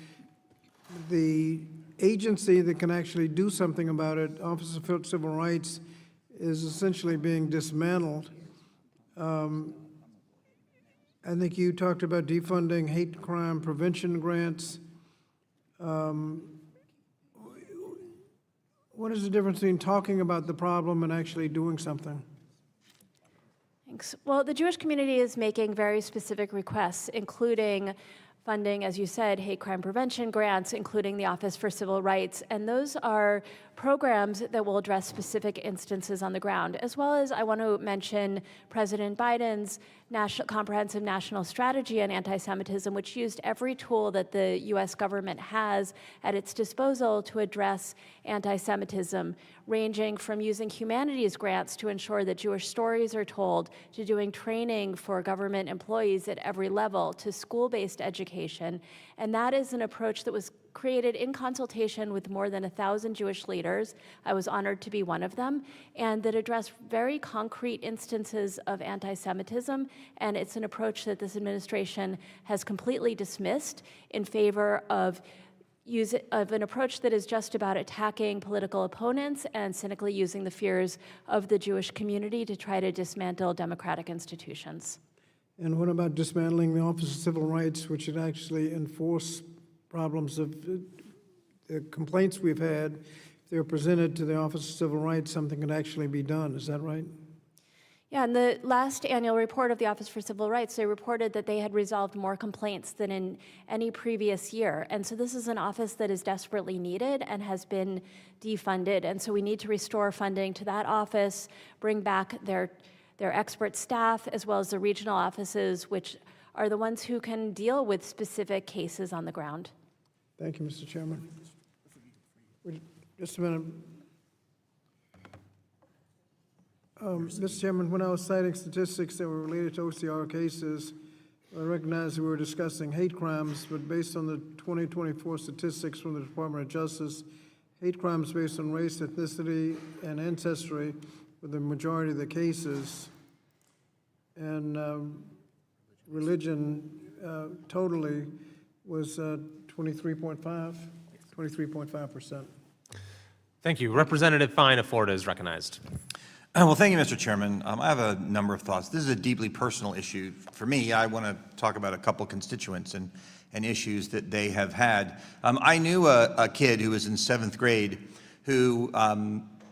The agency that can actually do something about it, Office of Civil Rights, is essentially being dismantled. I think you talked about defunding hate crime prevention grants. What is the difference between talking about the problem and actually doing something? Thanks. Well, the Jewish community is making very specific requests, including funding, as you said, hate crime prevention grants, including the Office for Civil Rights. And those are programs that will address specific instances on the ground, as well as I want to mention President Biden's comprehensive national strategy on anti-Semitism, which used every tool that the U.S. government has at its disposal to address anti-Semitism, ranging from using humanities grants to ensure that Jewish stories are told, to doing training for government employees at every level, to school-based education. And that is an approach that was created in consultation with more than 1,000 Jewish leaders. I was honored to be one of them, and that addressed very concrete instances of anti-Semitism, and it's an approach that this administration has completely dismissed in favor of an approach that is just about attacking political opponents and cynically using the fears of the Jewish community to try to dismantle democratic institutions. And what about dismantling the Office of Civil Rights, which would actually enforce problems of the complaints we've had? If they're presented to the Office of Civil Rights, something could actually be done. Is that right? Yeah, in the last annual report of the Office for Civil Rights, they reported that they had resolved more complaints than in any previous year. And so this is an office that is desperately needed and has been defunded. And so we need to restore funding to that office, bring back their expert staff, as well as the regional offices, which are the ones who can deal with specific cases on the ground. Thank you, Mr. Chairman. Just a minute. Mr. Chairman, when I was citing statistics that were related to OCR cases, I recognized we were discussing hate crimes, but based on the 2024 statistics from the Department of Justice, hate crimes based on race, ethnicity, and ancestry were the majority of the cases, and religion totally was 23.5%. Thank you. Representative Fine of Florida is recognized. Well, thank you, Mr. Chairman. I have a number of thoughts. This is a deeply personal issue. For me, I want to talk about a couple constituents and issues that they have had. I knew a kid who was in 7th grade who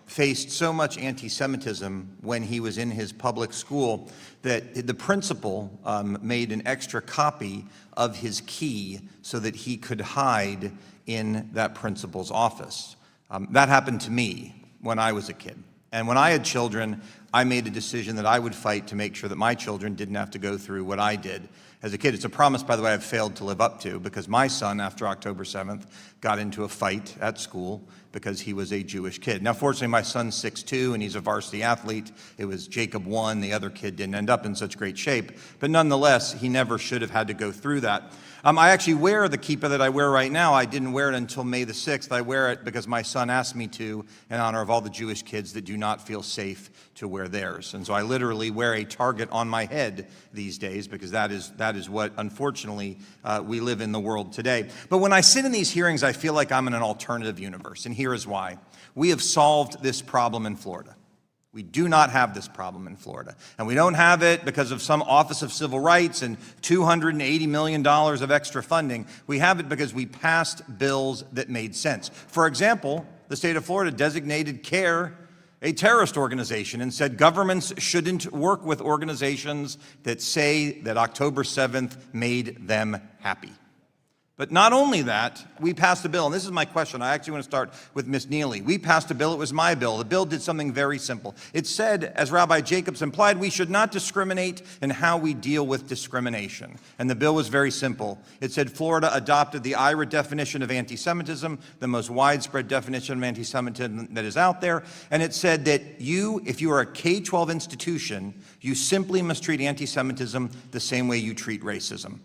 faced so much anti-Semitism when he was in his public school that the principal made an extra copy of his key so that he could hide in that principal's office. That happened to me when I was a kid. And when I had children, I made a decision that I would fight to make sure that my children didn't have to go through what I did as a kid. It's a promise, by the way, I've failed to live up to, because my son, after October 7th, got into a fight at school because he was a Jewish kid. Now, fortunately, my son's 6'2", and he's a varsity athlete. It was Jacob won. The other kid didn't end up in such great shape. But nonetheless, he never should have had to go through that. I actually wear the kippah that I wear right now. I didn't wear it until May the 6th. I wear it because my son asked me to, in honor of all the Jewish kids that do not feel safe to wear theirs. And so I literally wear a target on my head these days, because that is what, unfortunately, we live in the world today. But when I sit in these hearings, I feel like I'm in an alternative universe, and here is why. We have solved this problem in Florida. We do not have this problem in Florida. And we don't have it because of some Office of Civil Rights and $280 million of extra funding. We have it because we passed bills that made sense. For example, the state of Florida designated CARE a terrorist organization and said governments shouldn't work with organizations that say that October 7th made them happy. But not only that, we passed a bill, and this is my question. I actually want to start with Ms. Neely. We passed a bill. It was my bill. The bill did something very simple. It said, as Rabbi Jacobs implied, we should not discriminate in how we deal with discrimination. And the bill was very simple. It said Florida adopted the IRA definition of anti-Semitism, the most widespread definition of anti-Semitism that is out there. And it said that if you are a K-12 institution, you simply must treat anti-Semitism the same way you treat racism.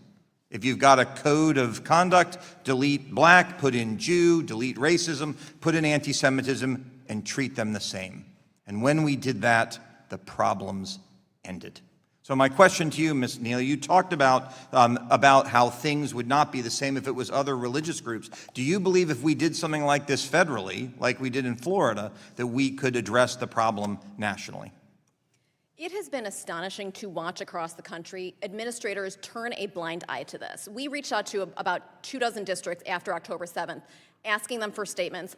If you've got a code of conduct, delete black, put in Jew, delete racism, put in anti-Semitism, and treat them the same. And when we did that, the problems ended. So my question to you, Ms. Neely, you talked about how things would not be the same if it was other religious groups. Do you believe if we did something like this federally, like we did in Florida, that we could address the problem nationally? It has been astonishing to watch across the country administrators turn a blind eye to this. We reached out to about 24 districts after October 7th, asking them for statements,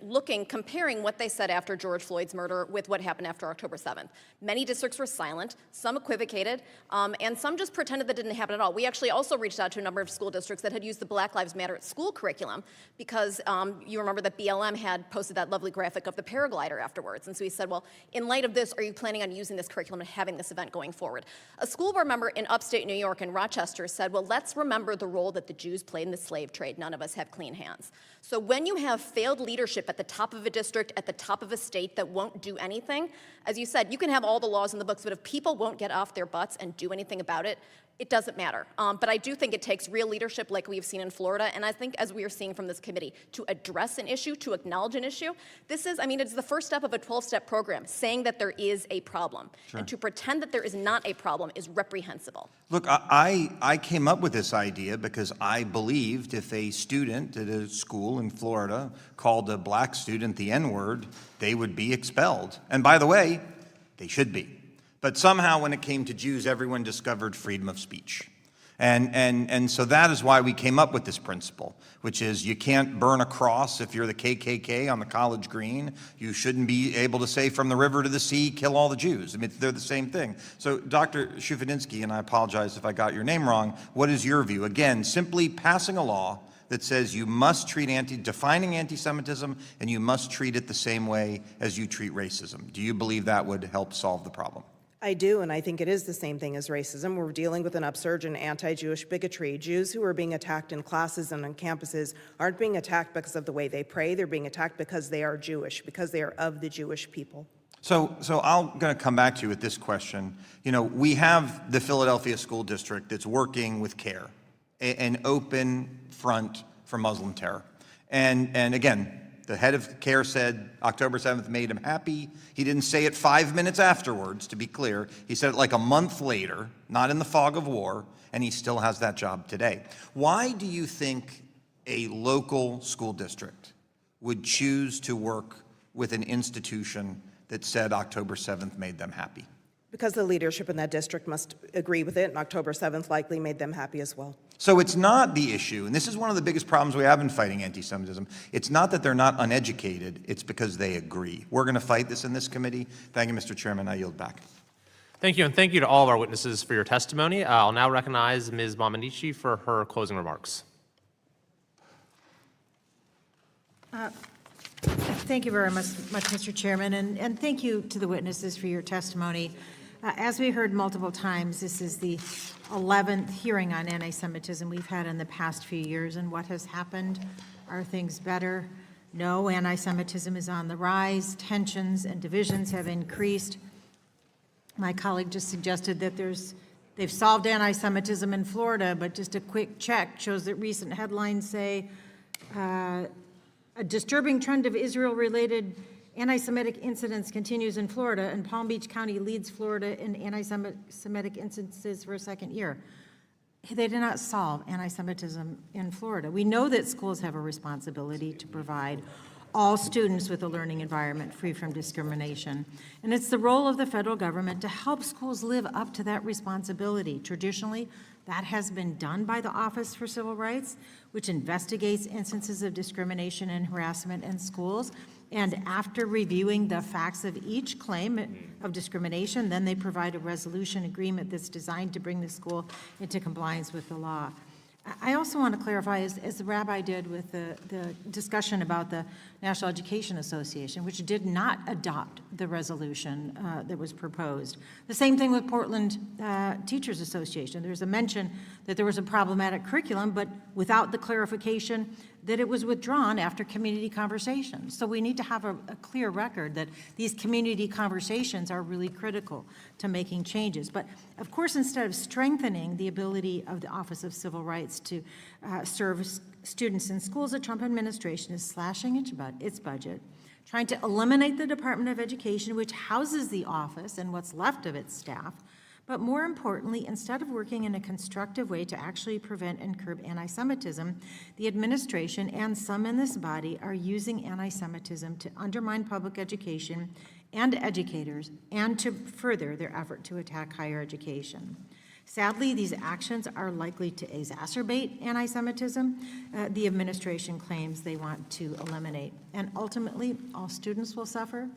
comparing what they said after George Floyd's murder with what happened after October 7th. Many districts were silent, some equivocated, and some just pretended that didn't happen at all. We actually also reached out to a number of school districts that had used the Black Lives Matter at School curriculum because you remember that BLM had posted that lovely graphic of the paraglider afterwards. And so we said, well, in light of this, are you planning on using this curriculum and having this event going forward? A school board member in upstate New York in Rochester said, well, let's remember the role that the Jews played in the slave trade. None of us have clean hands. So when you have failed leadership at the top of a district, at the top of a state that won't do anything, as you said, you can have all the laws in the books, but if people won't get off their butts and do anything about it, it doesn't matter. But I do think it takes real leadership like we've seen in Florida, and I think as we are seeing from this committee, to address an issue, to acknowledge an issue. This is, it's the first step of a 12-step program, saying that there is a problem. Sure. And to pretend that there is not a problem is reprehensible. Look, I came up with this idea because I believed if a student at a school in Florida called a black student the N-word, they would be expelled. And by the way, they should be. But somehow when it came to Jews, everyone discovered freedom of speech. And so that is why we came up with this principle, which is you can't burn a cross if you're the KKK on the college green. You shouldn't be able to say from the river to the sea, kill all the Jews. they're the same thing. So Dr. Shufadinsky, and I apologize if I got your name wrong, what is your view? Again, simply passing a law that says you must treat defining anti-Semitism, and you must treat it the same way as you treat racism. Do you believe that would help solve the problem? I do, and I think it is the same thing as racism. We're dealing with an upsurge in anti-Jewish bigotry. Jews who are being attacked in classes and on campuses aren't being attacked because of the way they pray. They're being attacked because they are Jewish, because they are of the Jewish people. So I'm going to come back to you with this question. We have the Philadelphia School District that's working with CARE, an open front for Muslim terror. And again, the head of CARE said October 7th made him happy. He didn't say it 5 minutes afterwards, to be clear. He said it like a month later, not in the fog of war, and he still has that job today. Why do you think a local school district would choose to work with an institution that said October 7th made them happy? Because the leadership in that district must agree with it, and October 7th likely made them happy as well. So it's not the issue, and this is one of the biggest problems we have in fighting anti-Semitism. It's not that they're not uneducated, it's because they agree. We're going to fight this in this committee. Thank you, Mr. Chairman. I yield back. Thank you, and thank you to all of our witnesses for your testimony. I'll now recognize Ms. Bomanici for her closing remarks. Thank you very much, Mr. Chairman, and thank you to the witnesses for your testimony. As we heard multiple times, this is the 11th hearing on anti-Semitism we've had in the past few years, and what has happened? Are things better? No, anti-Semitism is on the rise. Tensions and divisions have increased. My colleague just suggested that they've solved anti-Semitism in Florida, but just a quick check shows that recent headlines say a disturbing trend of Israel-related anti-Semitic incidents continues in Florida, and Palm Beach County leads Florida in anti-Semitic instances for a second year. They did not solve anti-Semitism in Florida. We know that schools have a responsibility to provide all students with a learning environment free from discrimination. And it's the role of the federal government to help schools live up to that responsibility. Traditionally, that has been done by the Office for Civil Rights, which investigates instances of discrimination and harassment in schools. And after reviewing the facts of each claim of discrimination, then they provide a resolution agreement that's designed to bring the school into compliance with the law. I also want to clarify, as the rabbi did with the discussion about the National Education Association, which did not adopt the resolution that was proposed. The same thing with Portland Teachers Association. There's a mention that there was a problematic curriculum, but without the clarification that it was withdrawn after community conversations. So we need to have a clear record that these community conversations are really critical to making changes. But of course, instead of strengthening the ability of the Office of Civil Rights to serve students in schools, the Trump administration is slashing its budget, trying to eliminate the Department of Education, which houses the office and what's left of its staff. But more importantly, instead of working in a constructive way to actually prevent and curb anti-Semitism, the administration and some in this body are using anti-Semitism to undermine public education and educators and to further their effort to attack higher education. Sadly, these actions are likely to exacerbate anti-Semitism the administration claims they want to eliminate. And ultimately, all students will suffer,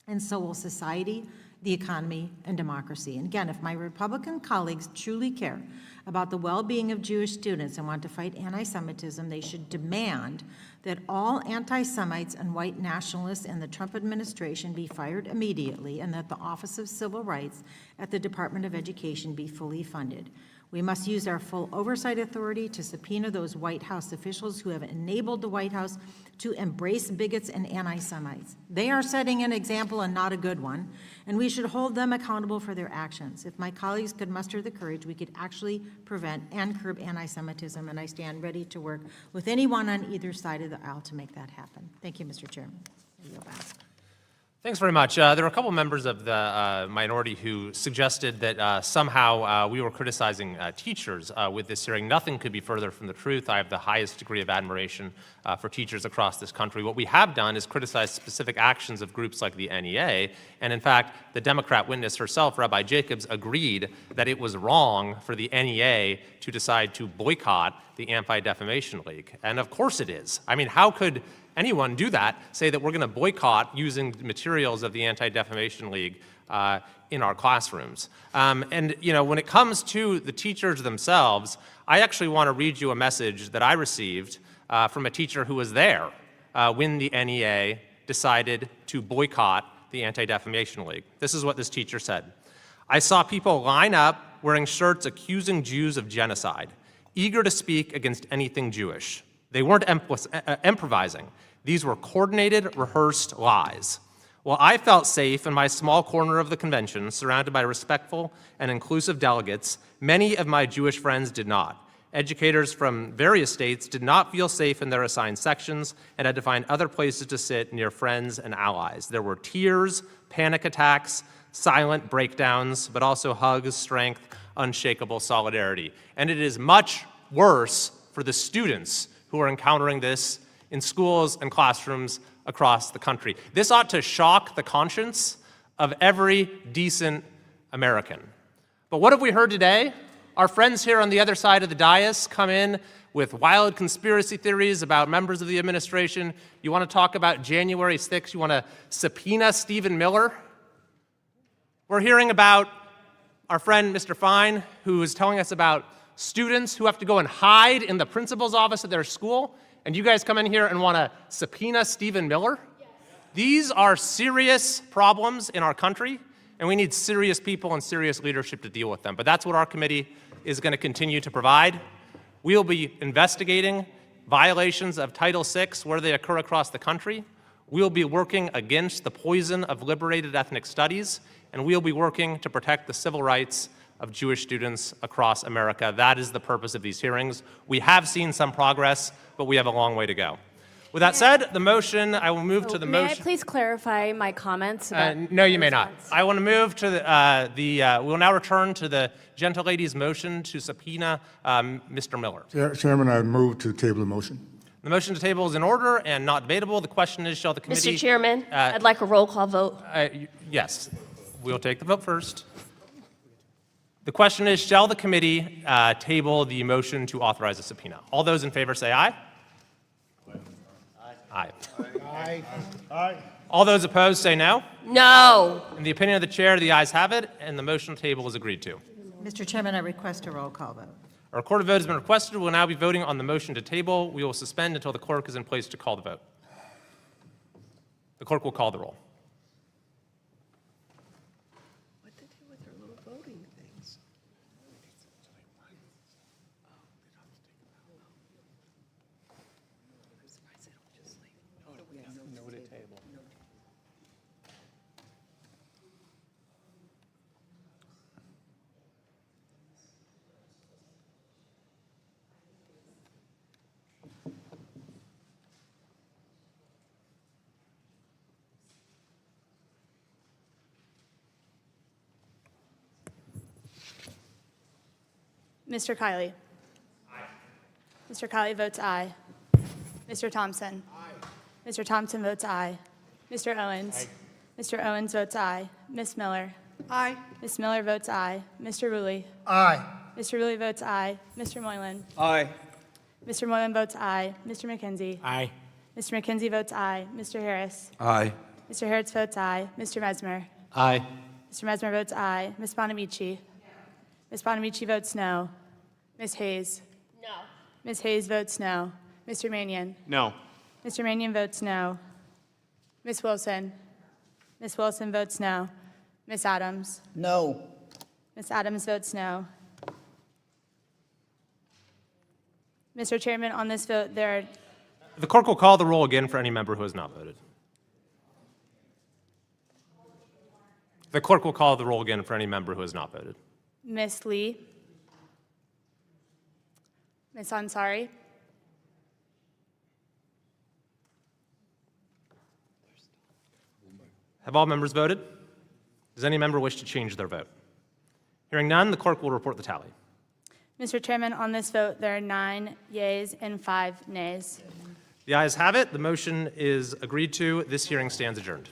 and so will society, the economy, and democracy. And again, if my Republican colleagues truly care about the well-being of Jewish students and want to fight anti-Semitism, they should demand that all anti-Semites and white nationalists in the Trump administration be fired immediately and that the Office of Civil Rights at the Department of Education be fully funded. We must use our full oversight authority to subpoena those White House officials who have enabled the White House to embrace bigots and anti-Semites. They are setting an example and not a good one, and we should hold them accountable for their actions. If my colleagues could muster the courage, we could actually prevent and curb anti-Semitism, and I stand ready to work with anyone on either side of the aisle to make that happen. Thank you, Mr. Chairman. Thanks very much. There were a couple members of the minority who suggested that somehow we were criticizing teachers with this hearing. Nothing could be further from the truth. I have the highest degree of admiration for teachers across this country. What we have done is criticize specific actions of groups like the NEA, and in fact, the Democrat witness herself, Rabbi Jacobs, agreed that it was wrong for the NEA to decide to boycott the Anti-Defamation League. And of course it is. I mean, how could anyone do that, say that we're going to boycott using materials of the Anti-Defamation League in our classrooms? And you know, when it comes to the teachers themselves, I actually want to read you a message that I received from a teacher who was there when the NEA decided to boycott the Anti-Defamation League. This is what this teacher said. I saw people line up wearing shirts accusing Jews of genocide, eager to speak against anything Jewish. They weren't improvising. These were coordinated, rehearsed lies. While I felt safe in my small corner of the convention, surrounded by respectful and inclusive delegates, many of my Jewish friends did not. Educators from various states did not feel safe in their assigned sections and had to find other places to sit near friends and allies. There were tears, panic attacks, silent breakdowns, but also hugs, strength, unshakable solidarity. And it is much worse for the students who are encountering this in schools and classrooms across the country. This ought to shock the conscience of every decent American. But what have we heard today? Our friends here on the other side of the dais come in with wild conspiracy theories about members of the administration. You want to talk about January 6th? You want to subpoena Stephen Miller? We're hearing about our friend Mr. Fine, who is telling us about students who have to go and hide in the principal's office at their school, and you guys come in here and want to subpoena Stephen Miller? Yes. These are serious problems in our country, and we need serious people and serious leadership to deal with them. But that's what our committee is going to continue to provide. We'll be investigating violations of Title VI where they occur across the country. We'll be working against the poison of liberated ethnic studies, and we'll be working to protect the civil rights of Jewish students across America. That is the purpose of these hearings. We have seen some progress, but we have a long way to go. With that said, the motion, I will move to the motion. May I please clarify my comments? No, you may not. I want to move to we'll now return to the gentlelady's motion to subpoena Mr. Miller. Chairman, I move to table the motion. The motion to table is in order and not debatable. The question is, shall the committee— Mr. Chairman, I'd like a roll call vote. Yes, we'll take the vote first. The question is, shall the committee table the motion to authorize a subpoena? All those in favor say aye. Aye. Aye. Aye. All those opposed say no. No. In the opinion of the chair, the ayes have it, and the motion to table is agreed to. Mr. Chairman, I request a roll call vote. A recorded vote has been requested. We will now be voting on the motion to table. We will suspend until the clerk is in place to call the vote. The clerk will call the roll. What to do with her little voting things? Mr. Kiley. Aye. Mr. Kiley votes aye. Mr. Thompson. Aye. Mr. Thompson votes aye. Mr. Owens. Aye. Mr. Owens votes aye. Ms. Miller. Aye. Ms. Miller votes aye. Mr. Rulli. Aye. Mr. Rulli votes aye. Mr. Moylan. Aye. Mr. Moylan votes aye. Mr. McKenzie. Aye. Mr. McKenzie votes aye. Mr. Harris. Aye. Mr. Harris votes aye. Mr. Mesmer. Aye. Mr. Mesmer votes aye. Ms. Bonamici. Ms. Bonamici votes no. Ms. Hayes. No. Ms. Hayes votes no. Mr. Mannion. No. Mr. Mannion votes no. Ms. Wilson. Ms. Wilson votes no. Ms. Adams. No. Ms. Adams votes no. Mr. Chairman, on this vote, there are The clerk will call the roll again for any member who has not voted. The clerk will call the roll again for any member who has not voted. Ms. Lee. Ms. Ansari. Have all members voted? Does any member wish to change their vote? Hearing none, the clerk will report the tally. Mr. Chairman, on this vote, there are 9 yeas and 5 nays. The ayes have it. The motion is agreed to. This hearing stands adjourned.